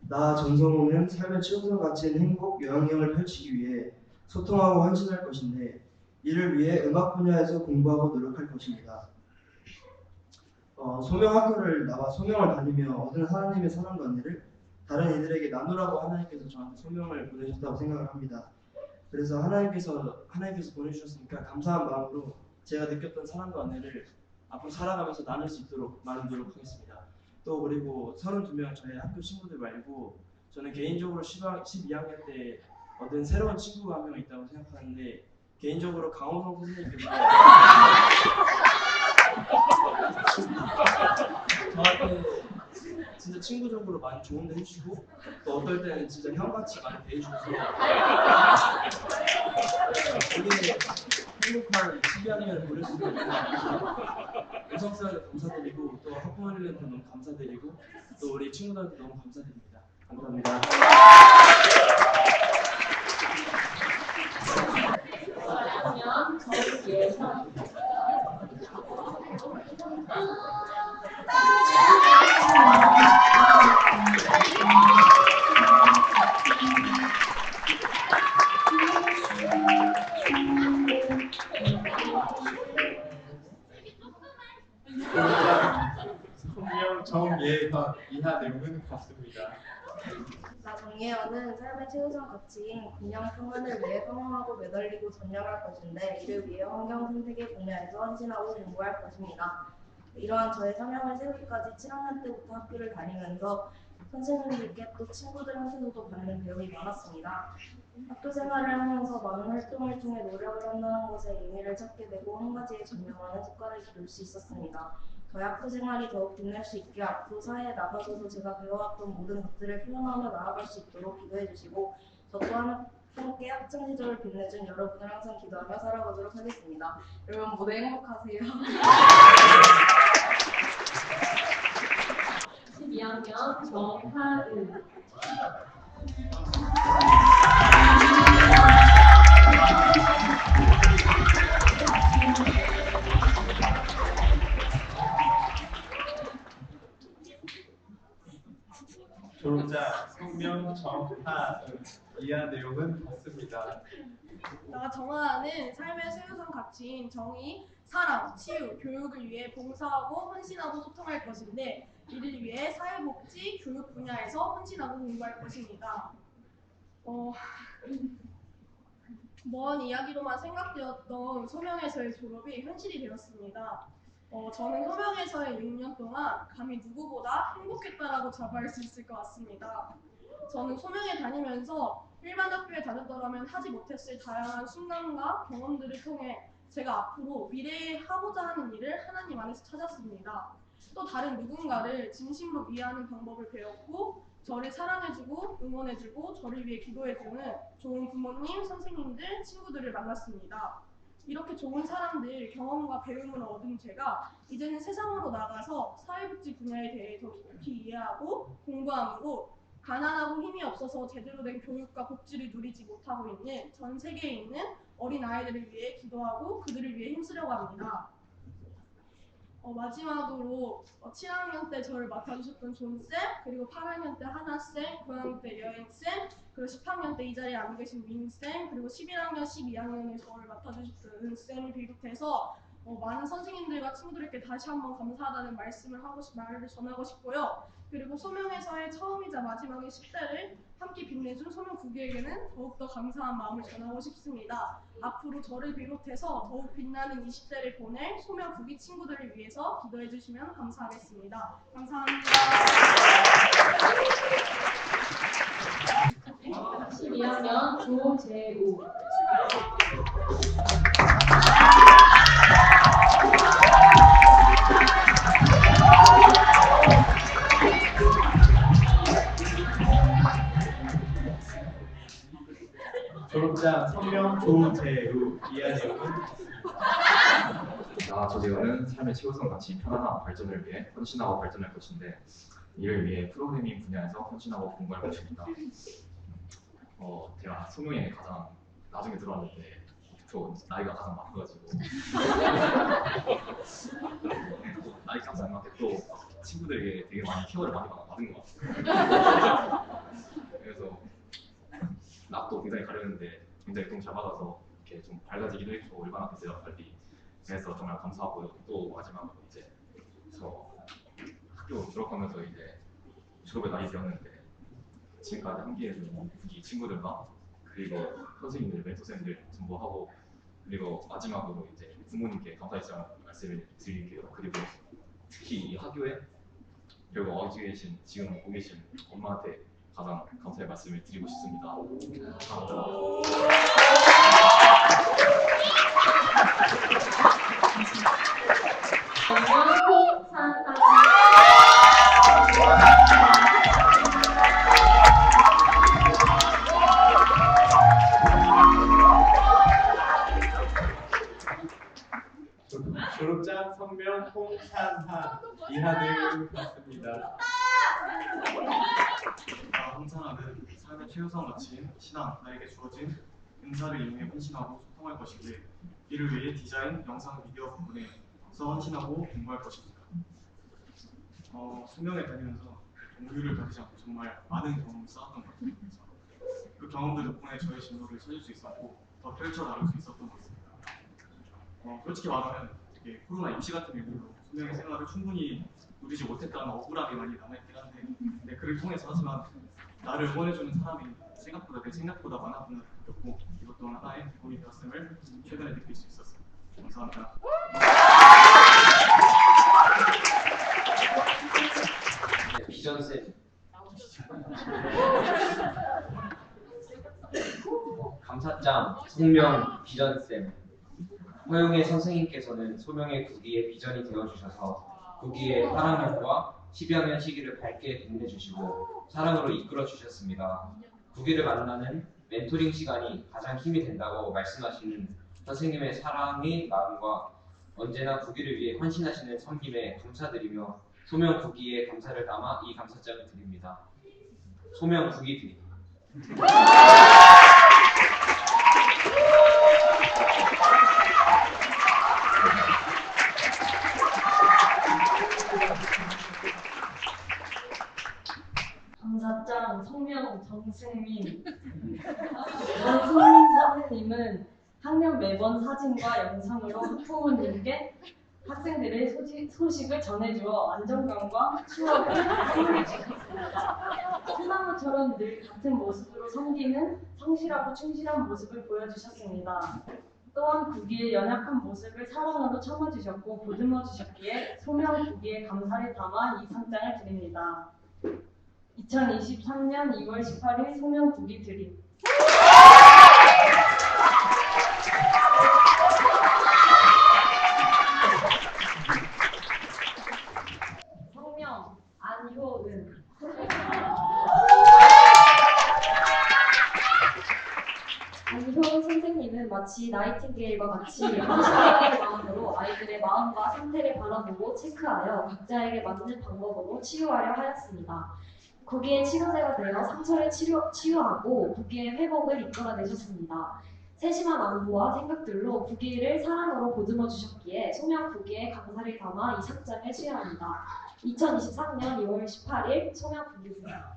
나 전성훈은 삶의 최우선 가치인 행복, 영향력을 펼치기 위해 소통하고 헌신할 것인데 이를 위해 음악 분야에서 공부하고 노력할 것입니다. 소명학교를 나와 소명을 다니며 얻은 하나님의 사랑과 은혜를 다른 이들에게 나누라고 하나님께서 저한테 소명을 보내셨다고 생각을 합니다. 그래서 하나님께서 보내주셨으니까 감사한 마음으로 제가 느꼈던 사랑과 은혜를 앞으로 살아가면서 나눌 수 있도록 나누도록 하겠습니다. 또 그리고 32명 저희 학교 친구들 말고 저는 개인적으로 12학년 때 얻은 새로운 친구가 한 명 있다고 생각하는데 개인적으로 강호성 선생님께서 저한테 진짜 친구적으로 많이 조언도 해주시고 또 어떨 때는 진짜 형같이 많이 대해주셔서 되게 행복한 12학년을 보낼 수 있는 우성스하게 감사드리고 또 학부모님한테 너무 감사드리고 또 우리 친구들한테 너무 감사드립니다. 감사합니다. 4학년 정예선. 성명 정예선. 이하 내용은 같습니다. 나 정예현은 삶의 최우선 가치인 균형 평안을 위해 성공하고 매달리고 전념할 것인데 이를 위해 환경 생태계 분야에서 헌신하고 공부할 것입니다. 이러한 저의 사명을 세우기까지 7학년 때부터 학교를 다니면서 선생님들께 또 친구들한테도 받는 배움이 많았습니다. 학교 생활을 하면서 많은 활동을 통해 노력을 한다는 것에 의미를 찾게 되고 한 가지에 전념하는 습관을 기를 수 있었습니다. 저희 학교 생활이 더욱 빛날 수 있게 앞으로 사회에 나가서도 제가 배워왔던 모든 것들을 표현하며 나아갈 수 있도록 기도해 주시고 저 또한 함께 학창 시절을 빛내준 여러분을 항상 기도하며 살아가도록 하겠습니다. 여러분 모두 행복하세요. 12학년 정하은. 졸업장 성명 정하은. 이하 내용은 같습니다. 나 정하은은 삶의 최우선 가치인 정의, 사랑, 치유, 교육을 위해 봉사하고 헌신하고 소통할 것인데 이를 위해 사회복지, 교육 분야에서 헌신하고 공부할 것입니다. 먼 이야기로만 생각되었던 소명에서의 졸업이 현실이 되었습니다. 저는 소명에서의 6년 동안 감히 누구보다 행복했다라고 자부할 수 있을 것 같습니다. 저는 소명에 다니면서 일반 학교에 다녔더라면 하지 못했을 다양한 순간과 경험들을 통해 제가 앞으로 미래에 하고자 하는 일을 하나님 안에서 찾았습니다. 또 다른 누군가를 진심으로 이해하는 방법을 배웠고 저를 사랑해주고 응원해주고 저를 위해 기도해주는 좋은 부모님, 선생님들, 친구들을 만났습니다. 이렇게 좋은 사람들, 경험과 배움을 얻은 제가 이제는 세상으로 나가서 사회복지 분야에 대해 더 깊이 이해하고 공부함으로 가난하고 힘이 없어서 제대로 된 교육과 복지를 누리지 못하고 있는 전 세계에 있는 어린 아이들을 위해 기도하고 그들을 위해 힘쓰려고 합니다. 마지막으로 7학년 때 저를 맡아주셨던 존쌤, 그리고 8학년 때 하나쌤, 9학년 때 여행쌤, 그리고 10학년 때 이 자리에 안 계신 민쌤, 그리고 11학년, 12학년에 저를 맡아주셨던 은쌤을 비롯해서 많은 선생님들과 친구들께 다시 한번 감사하다는 말을 전하고 싶고요. 그리고 소명에서의 처음이자 마지막인 10대를 함께 빛내준 소명 구기에게는 더욱더 감사한 마음을 전하고 싶습니다. 앞으로 저를 비롯해서 더욱 빛나는 20대를 보낼 소명 구기 친구들을 위해서 기도해 주시면 감사하겠습니다. 감사합니다. 12학년 조재우. 졸업장 성명 조재우 이하 내용은 나 조재호는 삶의 최우선 가치 편안한 발전을 위해 헌신하고 발전할 것인데 이를 위해 프로그래밍 분야에서 헌신하고 공부할 것입니다. 제가 소명에 가장 나중에 들어왔는데 저 나이가 가장 많아가지고 나이 값이 안 맞게 또 친구들에게 되게 많이 케어를 많이 받은 것 같아요. 그래서 낯도 굉장히 가렸는데 굉장히 도움 잘 받아서 이렇게 좀 밝아지기도 했고 얼마나 됐어요 빨리. 그래서 정말 감사하고요. 또 마지막으로 이제 저 학교 졸업하면서 이제 졸업의 날이 되었는데 지금까지 함께해준 이 친구들과 그리고 선생님들, 멘토생들 전부 하고 그리고 마지막으로 이제 부모님께 감사의 말씀을 드릴게요. 그리고 특히 이 학교에 그리고 와주 계신 지금 오고 계신 엄마한테 가장 감사의 말씀을 드리고 싶습니다. 졸업장 성명 홍산한 이하 내용은 같습니다. 항상하는 삶의 최우선 가치인 신앙, 나에게 주어진 은사를 이용해 헌신하고 소통할 것인데 이를 위해 디자인, 영상, 미디어 부분에서 헌신하고 공부할 것입니다. 수명에 다니면서 동료를 가지지 않고 정말 많은 경험을 쌓았던 것 같아요. 그 경험들 덕분에 저의 진로를 찾을 수 있었고 더 펼쳐나갈 수 있었던 것 같습니다. 솔직히 말하면 코로나 입시 같은 이유로 수명의 생활을 충분히 누리지 못했다는 억울함이 많이 남아있긴 한데 근데 그를 통해서 하지만 나를 응원해주는 사람이 내 생각보다 많았구나 느꼈고 이것 또한 하나의 도움이 되었음을 최근에 느낄 수 있었어요. 감사합니다. 비전쌤 감사장 성명 비전쌤 허용의 선생님께서는 소명의 구기의 비전이 되어주셔서 구기의 8학년과 12학년 시기를 밝게 빛내주시고 사랑으로 이끌어 주셨습니다. 구기를 만나는 멘토링 시간이 가장 힘이 된다고 말씀하시는 선생님의 사랑의 마음과 언제나 구기를 위해 헌신하시는 섬김에 감사드리며 소명 구기에 감사를 담아 이 감사장을 드립니다. 소명 구기 드립니다. 감사장 성명 정승민. 정승민 선생님은 학년 매번 사진과 영상으로 학부모님께 학생들의 소식을 전해주어 안정감과 추억을 선물해 주셨습니다. 소나무처럼 늘 같은 모습으로 섬기는 성실하고 충실한 모습을 보여주셨습니다. 또한 구기의 연약한 모습을 사랑으로 참아주셨고 보듬어 주셨기에 소명 구기의 감사를 담아 이 상장을 드립니다. 2023년 2월 18일 소명 구기 드림. 성명 안효은. 안효은 선생님은 마치 나이팅게일과 같이 헌신의 마음으로 아이들의 마음과 상태를 바라보고 체크하여 각자에게 맞는 방법으로 치유하려 하였습니다. 구기의 치료제가 되어 상처를 치유하고 구기의 회복을 이끌어내셨습니다. 세심한 안부와 생각들로 구기를 사랑으로 보듬어 주셨기에 소명 구기에 감사를 담아 이 상장을 수여합니다. 2023년 2월 18일 소명 구기입니다.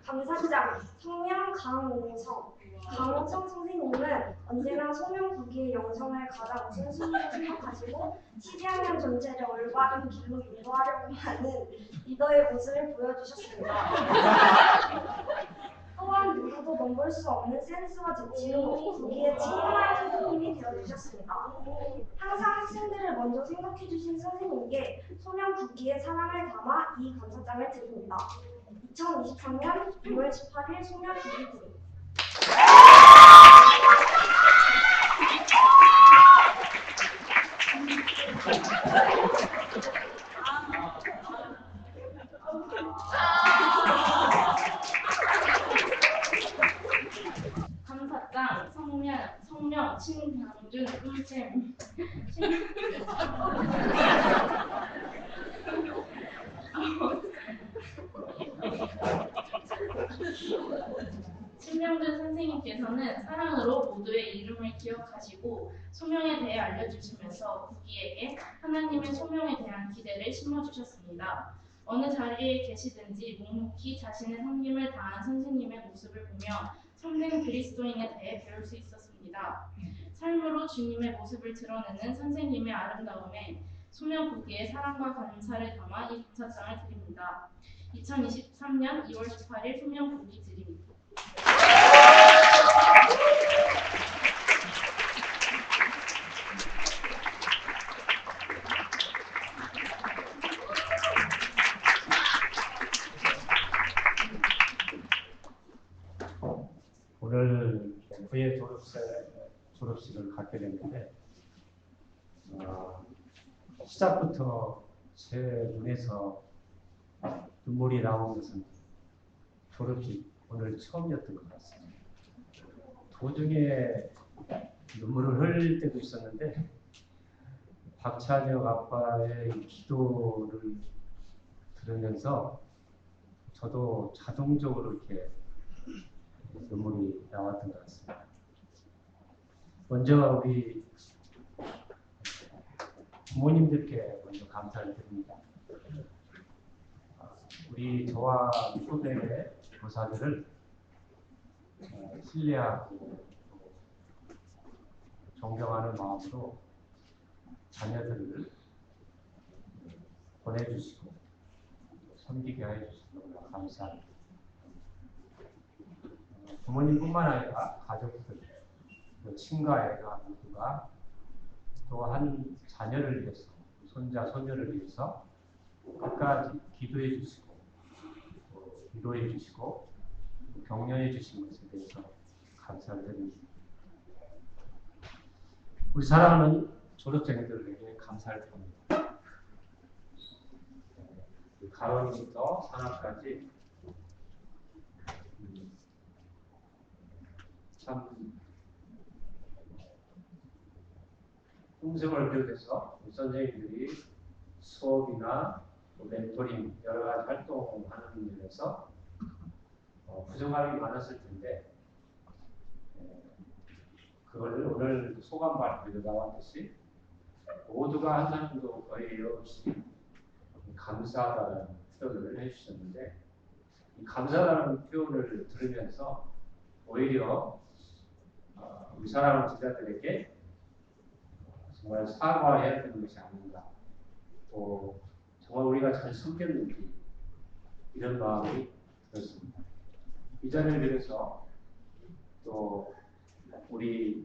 감사장 성명 강홍성. 강홍성 선생님은 언제나 소명 구기의 영상 개선을 가장 우선순위로 생각하시고 12학년 전체를 올바른 길로 인도하려고 하는 리더의 모습을 보여주셨습니다. 또한 누구도 넘볼 수 없는 센스와 재치로 부기에 친근한 선생님이 되어주셨습니다. 항상 학생들을 먼저 생각해주신 선생님께 소명 부기의 사랑을 담아 이 감사장을 드립니다. 2023년 6월 18일 소명 부기 드립니다. 감사장 성명 신병준 꿀잼 신명준 선생님께서는 사랑으로 모두의 이름을 기억하시고 소명에 대해 알려주시면서 부기에게 하나님의 소명에 대한 기대를 심어주셨습니다. 어느 자리에 계시든지 묵묵히 자신의 섬김을 다한 선생님의 모습을 보며 참된 그리스도인에 대해 배울 수 있었습니다. 삶으로 주님의 모습을 드러내는 선생님의 아름다움에 소명 부기의 사랑과 감사를 담아 이 감사장을 드립니다. 2023년 2월 18일 소명 부기 드립니다. 오늘 부의 졸업식을 갖게 됐는데 시작부터 제 눈에서 눈물이 나온 것은 졸업식 오늘 처음이었던 것 같습니다. 도중에 눈물을 흘릴 때도 있었는데 박찬혁 아빠의 기도를 들으면서 저도 자동적으로 이렇게 눈물이 나왔던 것 같습니다. 먼저 우리 부모님들께 먼저 감사를 드립니다. 우리 저와 후배의 교사들을 신뢰하고 존경하는 마음으로 자녀들을 보내주시고 섬기게 해주셔서 너무나 감사합니다. 부모님뿐만 아니라 가족들, 친가 애가 모두가 또 한 자녀를 위해서, 손자, 손녀를 위해서 끝까지 기도해 주시고 위로해 주시고 격려해 주신 것에 대해서 감사를 드립니다. 우리 사랑하는 졸업생들에게 감사를 드립니다. 가론부터 산학까지 참 평생을 비롯해서 선생님들이 수업이나 멘토링 여러 가지 활동하는 면에서 부정함이 많았을 텐데 그걸 오늘 소감 발표에 나왔듯이 모두가 한 사람도 거의 없이 감사하다는 표현을 해주셨는데 이 감사하다는 표현을 들으면서 오히려 우리 사랑하는 제자들에게 정말 사과해야 되는 것이 아닌가, 또 정말 우리가 잘 섬겼는지 이런 마음이 들었습니다. 이 자리를 빌어서 또 우리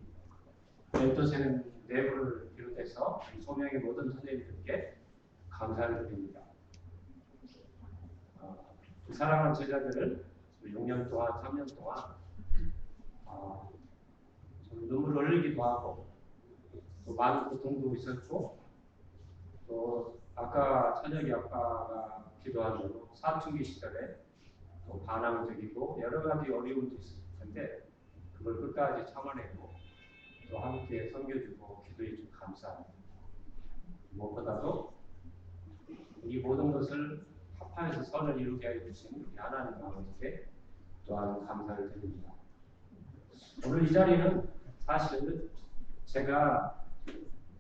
멘토생 내부를 비롯해서 소명의 모든 선생님들께 감사를 드립니다. 그 사랑하는 제자들을 6년 동안, 3년 동안 좀 눈물을 흘리기도 하고 또 많은 고통도 있었고 또 아까 찬혁이 아빠가 기도한 대로 사춘기 시절에 또 반항적이고 여러 가지 어려움도 있을 텐데 그걸 끝까지 참아내고 또 함께 섬겨주고 기도해주고 감사합니다. 무엇보다도 이 모든 것을 합하여서 선을 이루게 해주신 우리 하나님 아버지께 또한 감사를 드립니다. 오늘 이 자리는 사실 제가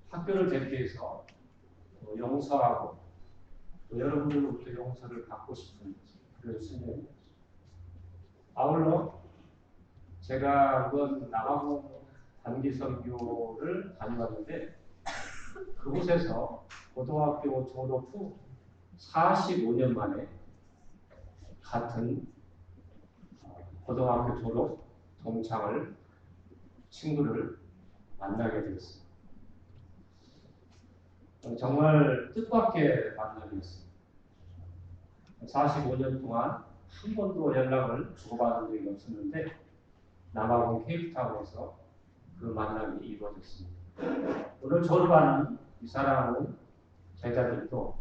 학교를 대표해서 용서하고 또 여러분들로부터 용서를 받고 싶은 그런 순간입니다. 아울러 제가 이번 남아공 단기 선교를 다녀왔는데 그곳에서 고등학교 졸업 후 45년 만에 같은 고등학교 졸업 동창을 친구를 만나게 되었습니다. 정말 뜻밖의 만남이었습니다. 45년 동안 한 번도 연락을 주고받은 적이 없었는데 남아공 케이프타운에서 그 만남이 이루어졌습니다. 오늘 졸업하는 이 사랑하는 제자들도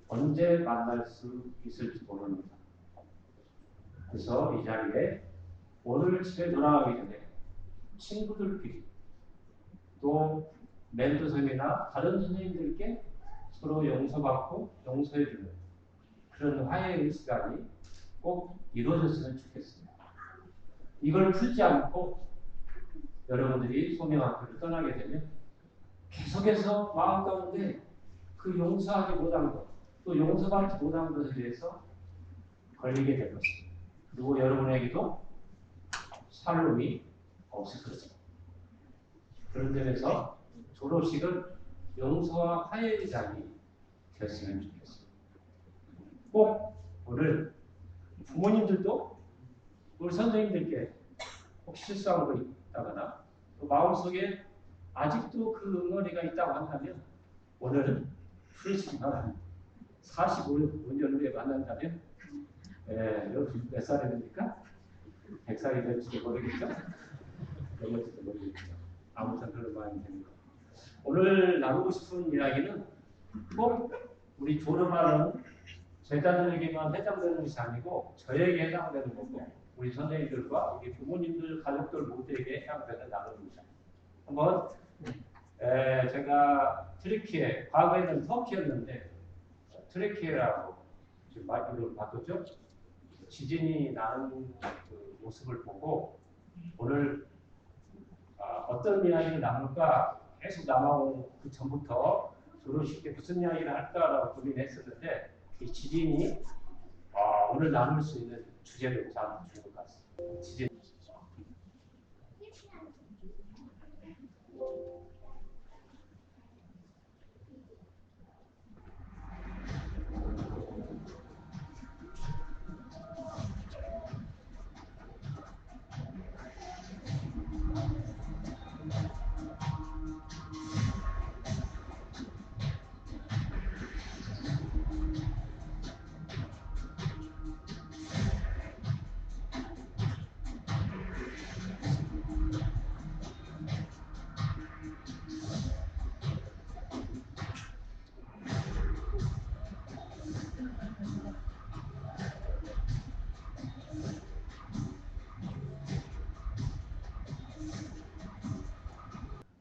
언제 만날 수 있을지 모릅니다. 그래서 이 자리에 오늘 집에 돌아가기 전에 친구들끼리 또 멘토성이나 다른 선생님들께 서로 용서받고 용서해주는 그런 화해의 시간이 꼭 이루어졌으면 좋겠습니다. 이걸 풀지 않고 여러분들이 소명학교를 떠나게 되면 계속해서 마음 가운데 그 용서하지 못한 것, 또 용서받지 못한 것에 대해서 걸리게 될 것입니다. 그리고 여러분에게도 살로움이 없을 것입니다. 그런 점에서 졸업식은 용서와 화해의 장이 됐으면 좋겠습니다. 꼭 오늘 부모님들도 우리 선생님들께 혹시 실수한 거 있다거나 또 마음속에 아직도 그 응어리가 있다고 한다면 오늘은 풀으시기 바랍니다. 45년 후에 만난다면 여러분 몇 살이 됩니까? 100살이 될지도 모르겠죠? 넘을지도 모르겠죠. 아무튼 그런 마음이 됩니다. 오늘 나누고 싶은 이야기는 꼭 우리 졸업하는 제자들에게만 해당되는 것이 아니고 저에게 해당되는 거고 우리 선생님들과 우리 부모님들, 가족들 모두에게 해당되는 나눔입니다. 한번 제가 트리키에, 과거에는 터키였는데 트리키에라고 지금 이름을 바꿨죠? 지진이 나는 그 모습을 보고 오늘 어떤 이야기를 나눌까 계속 남아온 그 전부터 졸업식 때 무슨 이야기를 할까라고 고민했었는데 이 지진이 오늘 나눌 수 있는 주제를 잡아준 것 같습니다. 지진.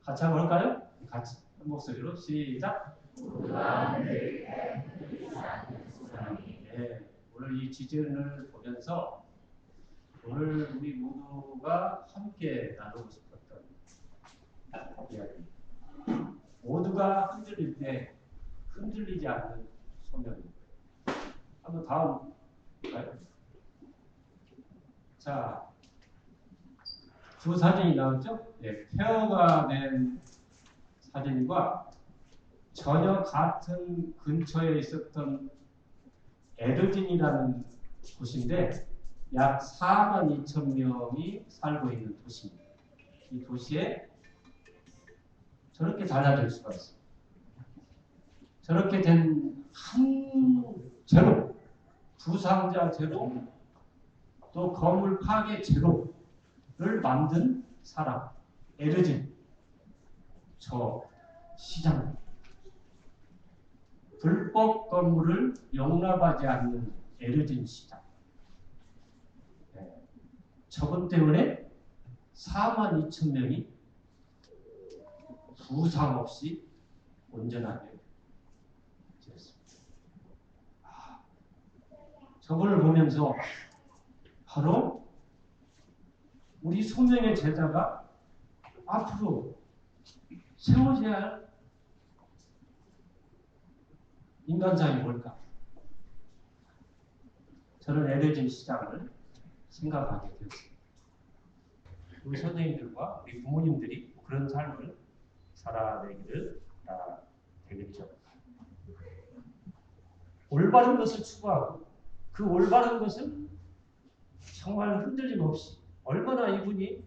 같이 한번 할까요? 같이 한 목소리로 시작. 오늘 이 지진을 보면서 오늘 우리 모두가 함께 나누고 싶었던 이야기. 모두가 흔들릴 때 흔들리지 않는 소명입니다. 한번 다음 볼까요? 자, 두 사진이 나왔죠? 폐허가 된 사진과 전혀 같은 근처에 있었던 에르진이라는 곳인데 약 4만 2천 명이 살고 있는 도시입니다. 이 도시에 저렇게 달라질 수가 있습니다. 저렇게 된 한 제로, 부상자 제로, 또 건물 파괴 제로를 만든 사람, 에르진, 저 시장, 불법 건물을 용납하지 않는 에르진 시장. 저것 때문에 4만 2천 명이 부상 없이 온전하게 되었습니다. 저거를 보면서 바로 우리 소명의 제자가 앞으로 세워져야 할 인간상이 뭘까? 저는 에르진 시장을 생각하게 되었습니다. 우리 선생님들과 우리 부모님들이 그런 삶을 살아내기를 바라야 되겠죠. 올바른 것을 추구하고 그 올바른 것을 정말 흔들림 없이 얼마나 이분이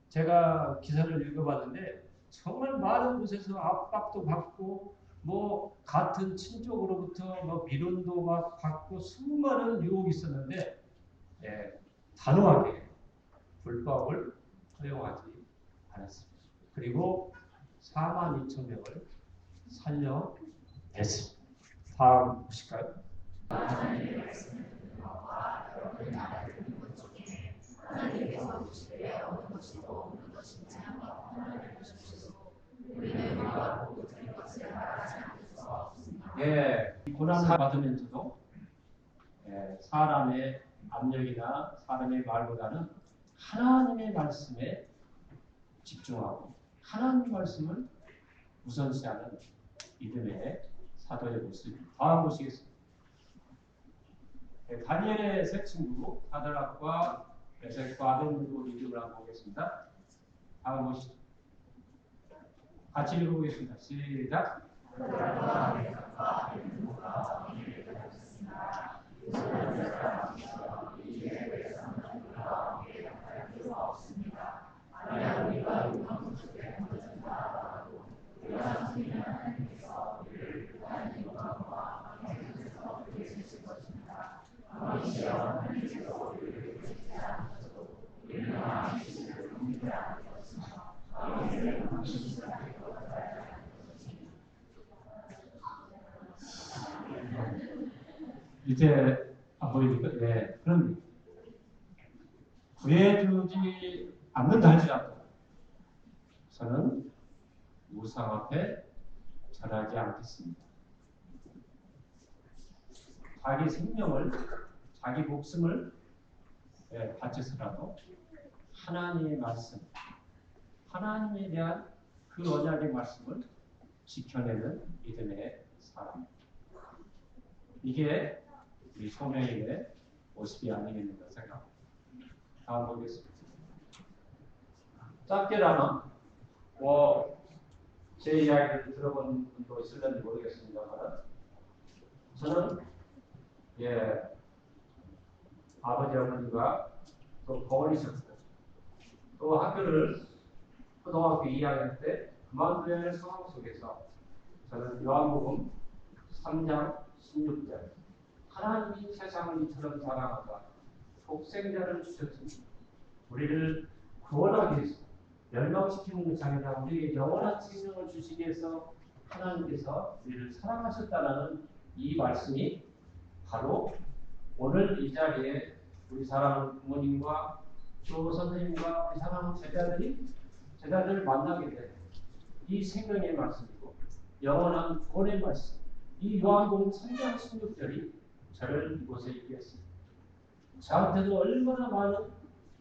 제가 기사를 읽어봤는데 정말 많은 곳에서 압박도 받고 뭐 같은 친족으로부터 뭐 미련도 막 받고 수많은 유혹이 있었는데 단호하게 불법을 허용하지 않았습니다. 그리고 42,000명을 살려냈습니다. 다음 보실까요? 하나님께서 주시되 어느 것이도 없는 것인지 한번 하나님을 보십시오. 우리는 우리가 보고 들은 것을 말하지 않을 수가 없습니다. 이 고난을 받으면서도 사람의 압력이나 사람의 말보다는 하나님의 말씀에 집중하고 하나님의 말씀을 우선시하는 믿음의 사도의 모습. 다음 보시겠습니다. 다니엘의 세 친구 사드락과 메섹과 아벤느고 믿음을 한번 보겠습니다. 다음 보시죠. 같이 읽어보겠습니다. 시작. 이제 안 보이니까 그럼 구해주지 않는다 할지라도 저는 우상 앞에 절하지 않겠습니다. 자기 생명을 자기 목숨을 바쳐서라도 하나님의 말씀, 하나님에 대한 그 언약의 말씀을 지켜내는 믿음의 사람. 이게 우리 소명인의 모습이 아니겠는가 생각합니다. 다음 보겠습니다. 짧게라면 제 이야기를 들어본 분도 있을는지 모르겠습니다만 저는 아버지 어머니가 또 거원이셨고 또 학교를 초등학교 2학년 때 그만둬야 할 상황 속에서 저는 요한복음 3장 16절 하나님이 세상을 이처럼 사랑하사 독생자를 주셨으니 우리를 구원하기 위해서 멸망시키는 것이 아니라 우리에게 영원한 생명을 주시기 위해서 하나님께서 우리를 사랑하셨다는 이 말씀이 바로 오늘 이 자리에 우리 사랑하는 부모님과 또 선생님과 우리 사랑하는 제자들을 만나게 된 이 생명의 말씀이고 영원한 구원의 말씀 이 요한복음 3장 16절이 저를 이곳에 있게 했습니다. 저한테도 얼마나 많은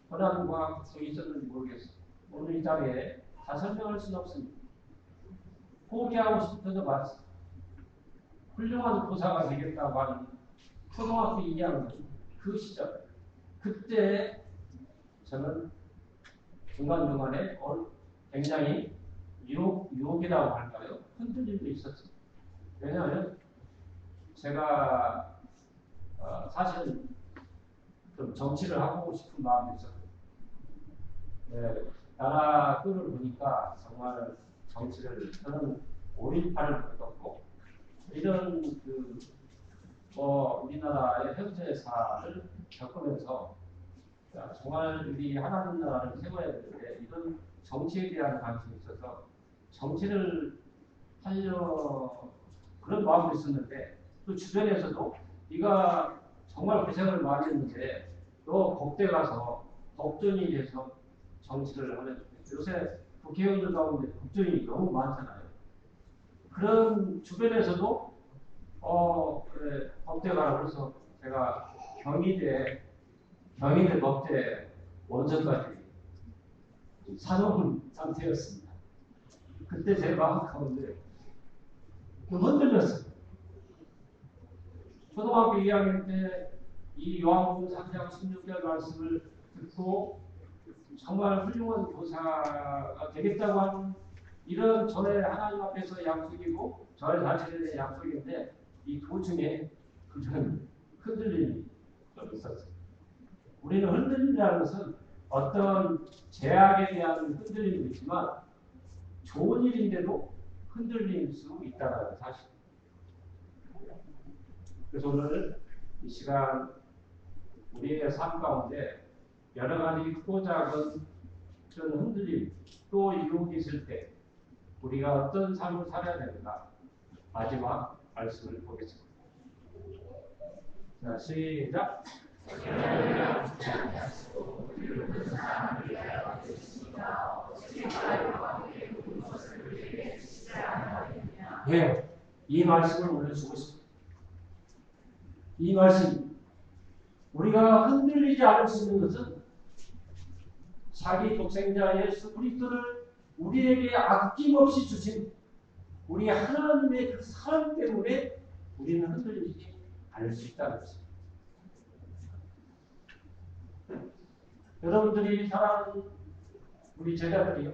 고난과 고통이 있었는지 모르겠어요. 오늘 이 자리에 다 설명할 수는 없습니다. 포기하고 싶을 때도 많습니다. 훌륭한 교사가 되겠다고 하는 초등학교 2학년 그 시절 그때 저는 중간중간에 굉장히 유혹이라고 할까요? 흔들림도 있었습니다. 왜냐하면 제가 사실은 좀 정치를 하고 싶은 마음이 있었거든요. 나라 꼴을 보니까 정말 정치를 저는 5.18을 겪었고 이런 우리나라의 현재사를 겪으면서 정말 우리 하나님 나라를 세워야 되는데 이런 정치에 대한 관심이 있어서 정치를 하려 그런 마음도 있었는데 또 주변에서도 네가 정말 고생을 많이 했는데 너 법대 가서 법전이 돼서 정치를 하면 요새 국회의원들 가운데 법전이 너무 많잖아요. 그런 주변에서도 그래, 법대 가라 그래서 제가 경희대 법대 원서까지 사놓은 상태였습니다. 그때 제 마음 가운데 흔들렸어요. 초등학교 2학년 때 이 요한복음 3장 16절 말씀을 듣고 정말 훌륭한 교사가 되겠다고 하는 이런 저의 하나님 앞에서 약속이고 저의 자신의 약속인데 이 도중에 그런 흔들림이 있었어요. 우리는 흔들림이라는 것은 어떤 제약에 대한 흔들림도 있지만 좋은 일인데도 흔들릴 수 있다는 사실. 그래서 오늘 이 시간 우리의 삶 가운데 여러 가지 크고 작은 그런 흔들림 또 유혹이 있을 때 우리가 어떤 삶을 살아야 되는가 마지막 말씀을 보겠습니다. 자, 시작. 예, 이 말씀을 오늘 주고 싶습니다. 이 말씀, 우리가 흔들리지 않을 수 있는 것은 자기 독생자 예수 그리스도를 우리에게 아낌없이 주신 우리 하나님의 그 사랑 때문에 우리는 흔들리지 않을 수 있다는 것입니다. 여러분들이 사랑하는 우리 제자들이요.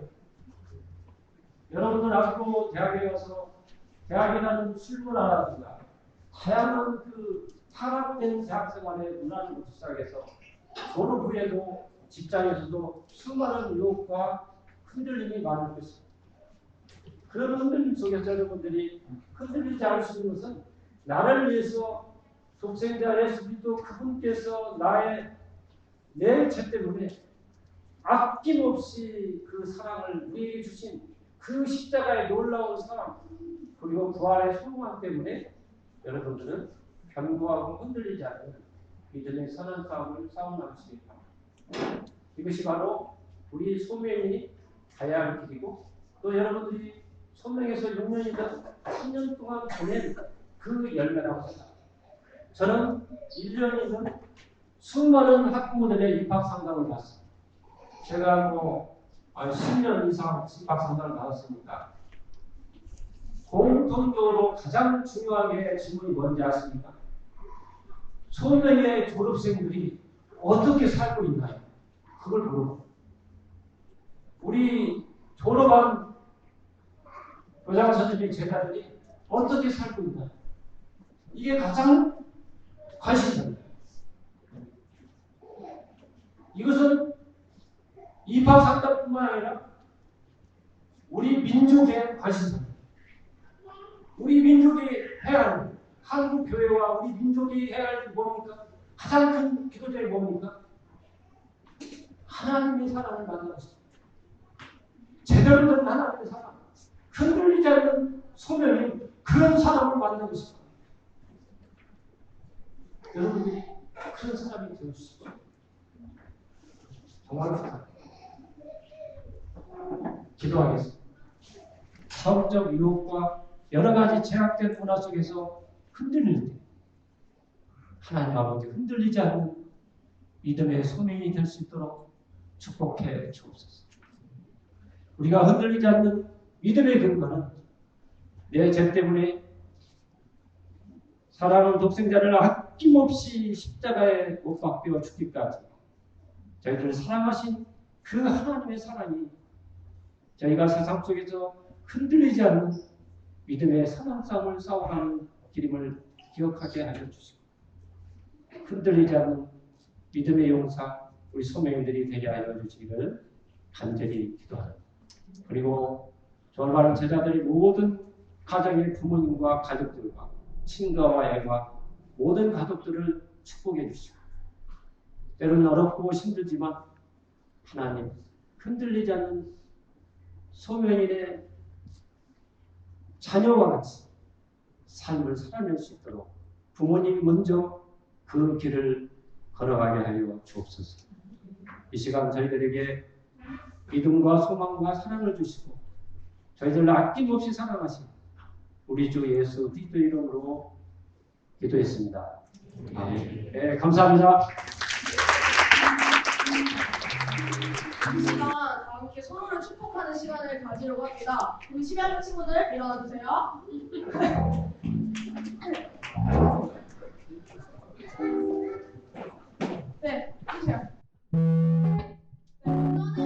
여러분들 앞으로 대학에 가서 대학이라는 술문화라든가 다양한 그 타락된 대학생활의 문화를 시작해서 졸업 후에도 직장에서도 수많은 유혹과 흔들림이 많을 것입니다. 그런 흔들림 속에서 여러분들이 흔들리지 않을 수 있는 것은 나를 위해서 독생자 예수 그리스도 그분께서 내 죄 때문에 아낌없이 그 사랑을 우리에게 주신 그 십자가의 놀라운 사랑 그리고 부활의 소망 때문에 여러분들은 견고하고 흔들리지 않는 믿음의 선한 싸움을 싸워나가시기 바랍니다. 이것이 바로 우리 소명이 가야 할 길이고 또 여러분들이 소명에서 6년이든 10년 동안 보낸 그 열매라고 생각합니다. 저는 1년이든 수많은 학부모들의 입학 상담을 받았습니다. 제가 10년 이상 입학 상담을 받았으니까 공통적으로 가장 중요하게 질문이 뭔지 아십니까? 소명의 졸업생들이 어떻게 살고 있나요? 그걸 물어봅니다. 우리 졸업한 교장 선생님 제자들이 어떻게 살고 있나요? 이게 가장 관심입니다. 이것은 입학 상담뿐만 아니라 우리 민족의 관심입니다. 우리 민족이 해야 하는 한국 교회와 우리 민족이 해야 할 뭡니까? 가장 큰 기도제이 뭡니까? 하나님의 사랑을 만나는 것입니다. 제대로 된 하나님의 사랑, 흔들리지 않는 소명이 그런 사람을 만나는 것입니다. 여러분들이 그런 사람이 되어주십시오. 정말 감사합니다. 기도하겠습니다. 성적 유혹과 여러 가지 제약된 문화 속에서 흔들릴 때 하나님 아버지 흔들리지 않는 믿음의 소명이 될 수 있도록 축복해 주옵소서. 우리가 흔들리지 않는 믿음의 근거는 내 죄 때문에 사랑하는 독생자를 아낌없이 십자가에 못 박혀 죽기까지 저희들을 사랑하신 그 하나님의 사랑이 저희가 세상 속에서 흔들리지 않는 믿음의 사랑 싸움을 싸워가는 길임을 기억하게 하여 주시고 흔들리지 않는 믿음의 용사 우리 소명들이 되게 하여 주시기를 간절히 기도합니다. 그리고 졸업하는 제자들이 모든 가정의 부모님과 가족들과 친가와 애가 모든 가족들을 축복해 주시고 때로는 어렵고 힘들지만 하나님 흔들리지 않는 소명인의 자녀와 같이 삶을 살아낼 수 있도록 부모님이 먼저 그 길을 걸어가게 하여 주옵소서. 이 시간 저희들에게 믿음과 소망과 사랑을 주시고 저희들을 아낌없이 사랑하신 우리 주 예수 그리스도 이름으로 기도했습니다. 아멘. 네, 감사합니다. 이 시간 다 함께 서로를 축복하는 시간을 가지려고 합니다. 우리 12학년 친구들 일어나 주세요. 네, 주세요. 네,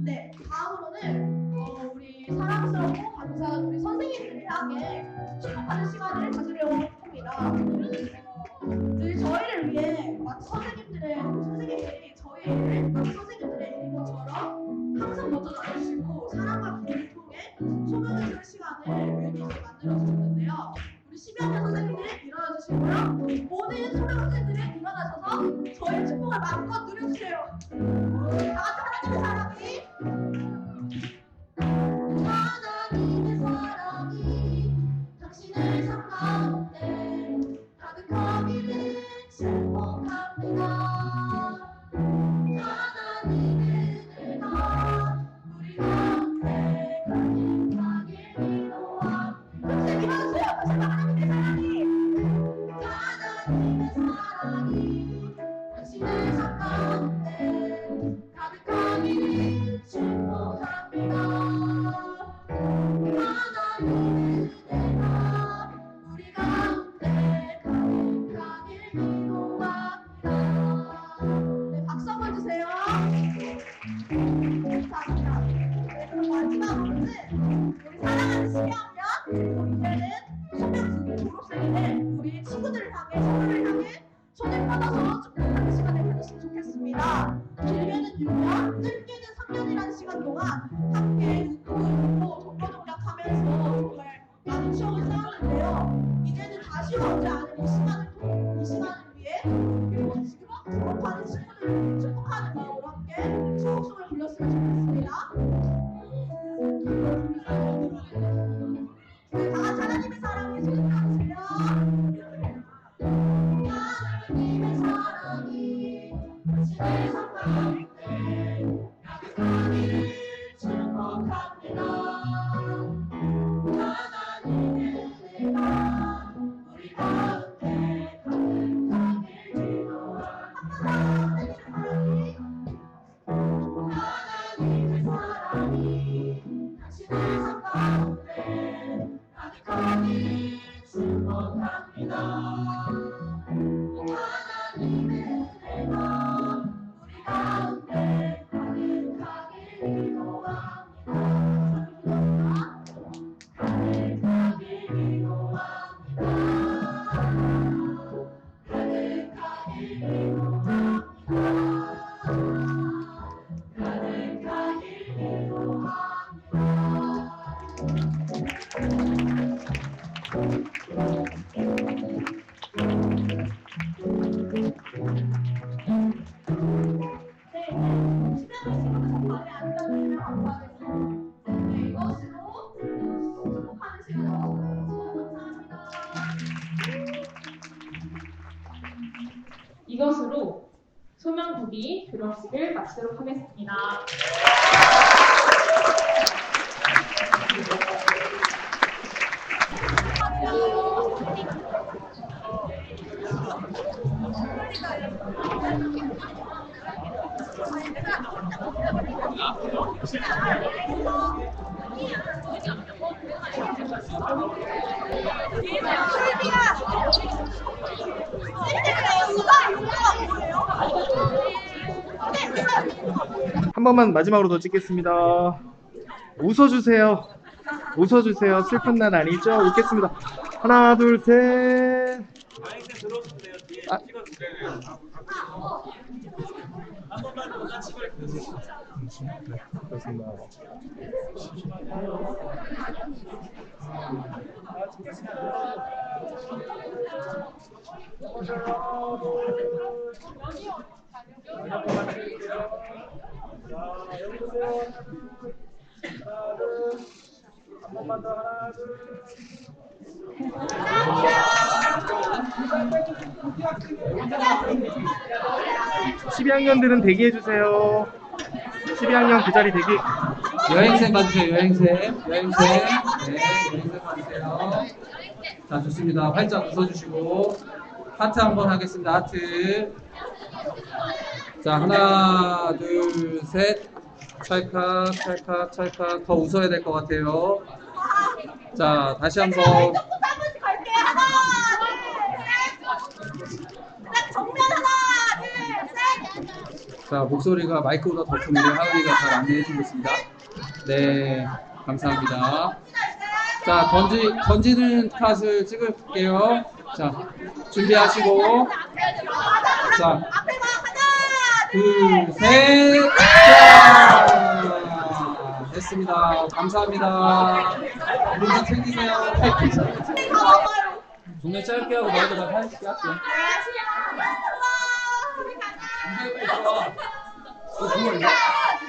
네, 다음으로는 우리 사랑스럽고 감사한 우리 선생님들을 향해 축복하는 시간을 가지려고 합니다. 늘 저희를 위해 마치 선생님들이 저희를 마치 선생님들의 일인 것처럼 항상 먼저 나눠주시고 사랑과 기도를 통해 소명해줄 시간을 의미 있게 만들어주셨는데요. 우리 12학년 선생님들이 일어나 주시고요. 모든 소명 선생님들이 일어나셔서 저희의 축복을 마음껏 누려주세요. 다 같이 하나님의 사랑이 하나님의 사랑이 당신의 삶 가운데 가득하기를 축복합니다. 하나님의 은혜가 우리 가운데 가득하길 기도합니다. 선생님 일어나주세요. 다시 한번 하나님의 사랑이 하나님의 사랑이 당신의 삶 가운데 가득하기를 축복합니다. 하나님의 은혜가 우리 가운데 가득하길 기도합니다. 네, 박수 한번 주세요. 감사합니다. 네, 그럼 마지막으로는 우리 사랑하는 12학년 그리고 이제는 소명 졸업생인데 우리 친구들을 향해 서로를 향해 손을 뻗어서 축복하는 시간을 가졌으면 좋겠습니다. 길게는 6년, 짧게는 3년이라는 시간 동안 함께 웃고 울고 동고동락하면서 정말 많은 추억을 쌓았는데요. 이제는 다시 오지 않을 이 시간을 위해 그리고 지금 졸업하는 친구들을 축복하는 마음으로 함께 수록송을 불렀으면 좋겠습니다. 네, 다 같이 하나님의 사랑에 손을 들어주세요. 하나님의 사랑이 당신의 삶 가운데 가득하기를 축복합니다. 하나님의 은혜가 우리 가운데 가득하길 기도합니다. 하나님의 사랑이 당신의 삶 가운데 가득하길 축복합니다. 하나님의 은혜가 우리 가운데 가득하길 기도합니다. 가득하길 기도합니다. 가득하길 기도합니다. 가득하길 기도합니다. 이것으로 소명국이 졸업식을 마치도록 하겠습니다. 한 번만 마지막으로 더 찍겠습니다. 웃어주세요. 웃어주세요. 슬픈 날 아니죠? 웃겠습니다. 하나, 둘, 셋. 아. 그렇습니다. 한 번만 더. 하나, 둘. 12학년들은 대기해 주세요. 12학년 그 자리 대기. 여행생 봐주세요. 여행생. 여행생. 네, 여행생 봐주세요. 자, 좋습니다. 활짝 웃어주시고 하트 한번 하겠습니다. 하트. 자, 하나, 둘, 셋. 찰칵, 찰칵, 찰칵. 더 웃어야 될 것 같아요. 자, 다시 한번. 자, 목소리가 마이크보다 더 크면 하은이가 잘 안내해 주겠습니다. 네, 감사합니다. 자, 던지는 컷을 찍을게요. 자, 준비하시고. 자, 둘, 셋. 자, 됐습니다. 감사합니다. 문제 챙기세요. 동네 짧게 하고 너희들 다 할게 할게요.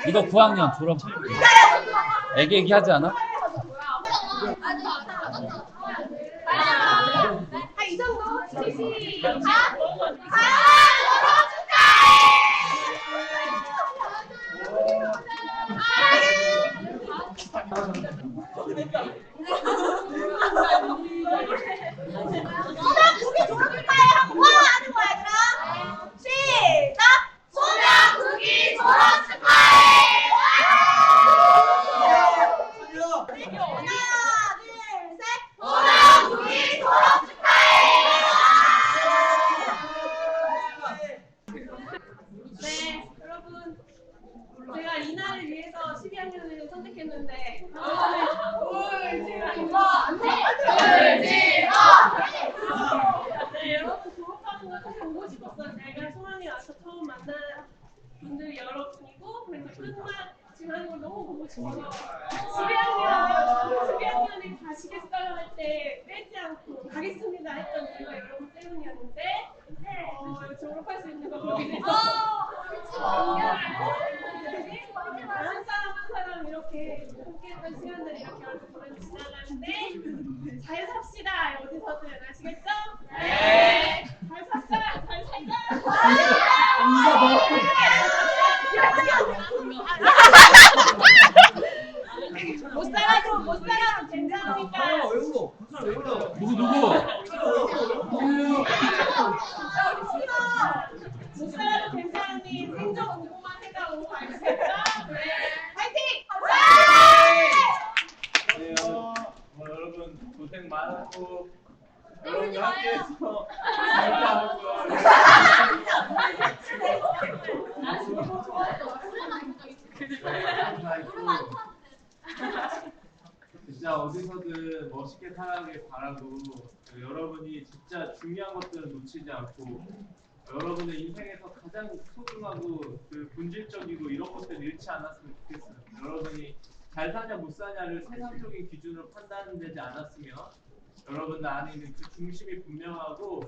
이거 9학년 졸업. 애기 하지 않아? 이 정도? 시작! 소명 국기 졸업 축하해 하고 와 하는 거야 얘들아. 시작. 소명 국기 졸업 축하해. 하나 둘 셋. 소명 국기 졸업 축하해. 네, 여러분 제가 이 날을 위해서 12학년을 선택했는데 네, 여러분 졸업하는 걸 꼭 보고 싶었어요. 제가 소망이 와서 처음 만난 분들이 여러분이고 그래서 끝났지만 이걸 너무 보고 싶어서 12학년이 가시겠어요 할 때 빼지 않고 가겠습니다 했던 이유가 여러분 때문이었는데 졸업할 수 있는 거 보게 돼서 한 사람 한 사람 이렇게 함께했던 시간들이 이렇게 얼굴 지나가는데 잘 삽시다 어디서든 아시겠죠? 네. 잘 삽시다 잘 살자. 못 살아도 괜찮으니까. 왜 울어? 왜 울어? 누구? 못 살아도 괜찮으니 생존 공부만 해가고 알겠죠? 파이팅! 안녕하세요. 여러분 고생 많았고 여러분 함께해서 진짜 어디서든 멋있게 살아가길 바라고 여러분이 진짜 중요한 것들은 놓치지 않고 여러분의 인생에서 가장 소중하고 그 본질적이고 이런 것들 잃지 않았으면 좋겠어요. 여러분이 잘 사냐 못 사냐를 세상적인 기준으로 판단되지 않았으면 여러분 안에 있는 그 중심이 분명하고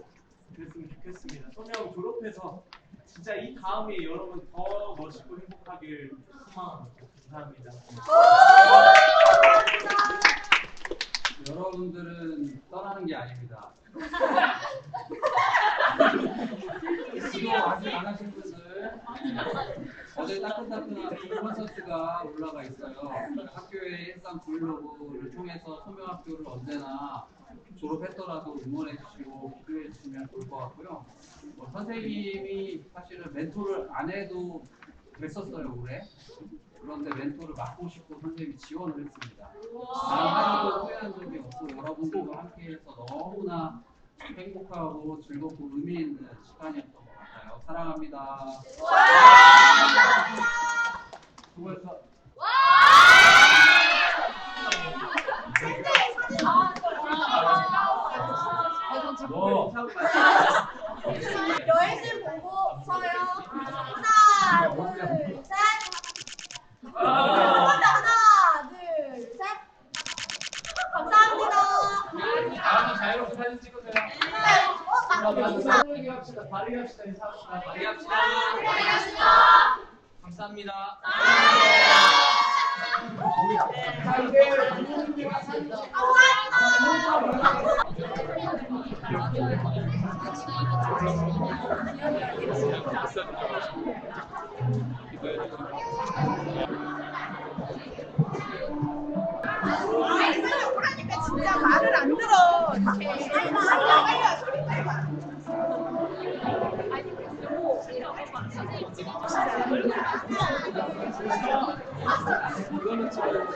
그랬으면 좋겠습니다. 소명 졸업해서 진짜 이 다음에 여러분 더 멋있고 행복하길 소망합니다. 감사합니다. 여러분들은 떠나는 게 아닙니다. 이거 아직 안 하신 분들 어제 따끈따끈한 콘서트가 올라가 있어요. 학교의 일상 브이로그를 통해서 소명학교를 언제나 졸업했더라도 응원해 주시고 기도해 주시면 좋을 것 같고요. 선생님이 사실은 멘토를 안 해도 됐었어요 올해. 그런데 멘토를 맡고 싶고 선생님이 지원을 했습니다. 단 하나도 후회한 적이 없고 여러분들과 함께해서 너무나 행복하고 즐겁고 의미 있는 시간이었던 것 같아요. 사랑합니다. 수고했어. 여행실 보고 서요. 하나 둘 셋. 하나 둘 셋. 감사합니다. 다음은 자유롭게 사진 찍으세요. 바르게 합시다. 바르게 합시다. 인사합시다. 바르게 합시다. 감사합니다. 감사합니다. 이거는 찍어요.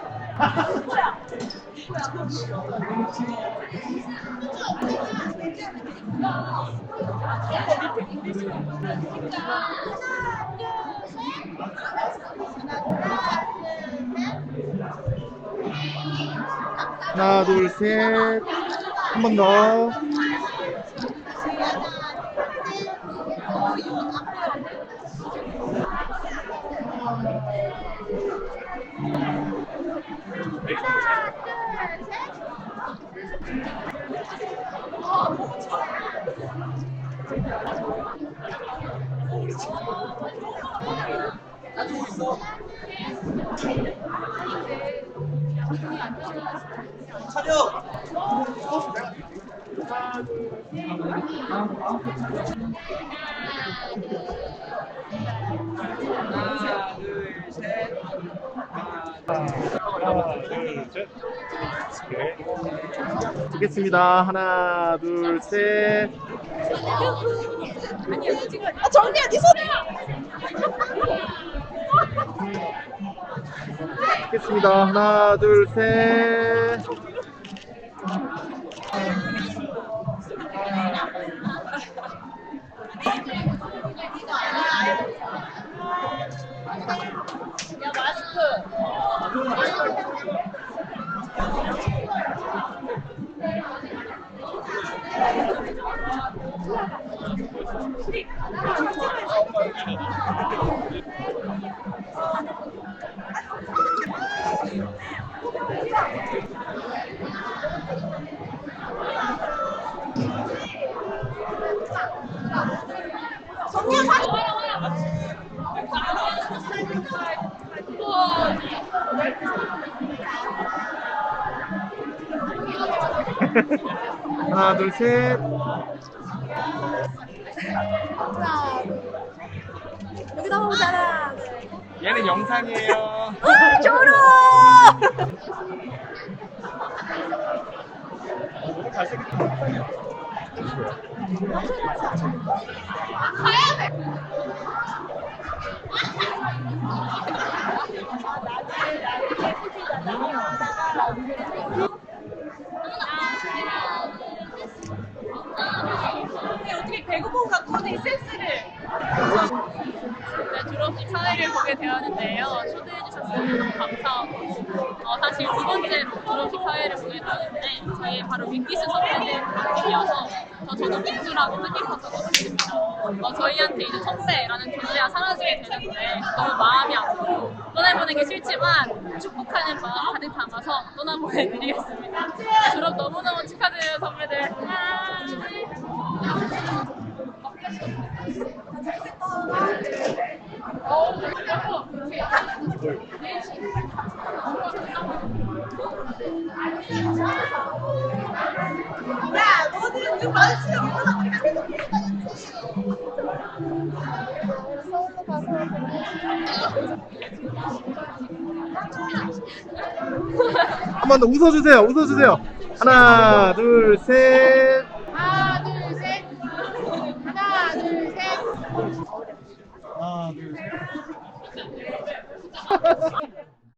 하나, 둘, 셋. 한 번 더. 하나, 둘, 셋. 하나, 둘, 셋. 오케이. 찍겠습니다. 하나, 둘, 셋. 아, 정리 어디 손이야? 찍겠습니다. 하나, 둘, 셋. 야, 마스크. 정리야, 하나, 둘, 셋. 여기다 보잖아. 얘는 영상이에요. 졸업! 너무 잘생겼다. 가야 돼. 어떻게 배구공 갖고 오는 이 센스를. 네, 졸업식 사회를 보게 되었는데요. 초대해주셔서 너무 감사하고 사실 두 번째로 졸업식 사회를 보게 되었는데 저희 바로 윙기스 선배님 이어서 저도 민수라고 뜻깊어서 좋습니다. 저희한테 이제 선배라는 존재가 사라지게 되는데 너무 마음이 아프고 떠나보내기 싫지만 축복하는 마음 가득 담아서 떠나보내드리겠습니다. 졸업 너무너무 축하드려요 선배들. 야, 너는 좀 마주치지 얼마나 우리가 계속 서울로 가서 한 번 더 웃어주세요. 웃어주세요. 하나, 둘, 셋. 하나, 둘, 셋. 하나, 둘, 셋. 하나, 둘, 셋.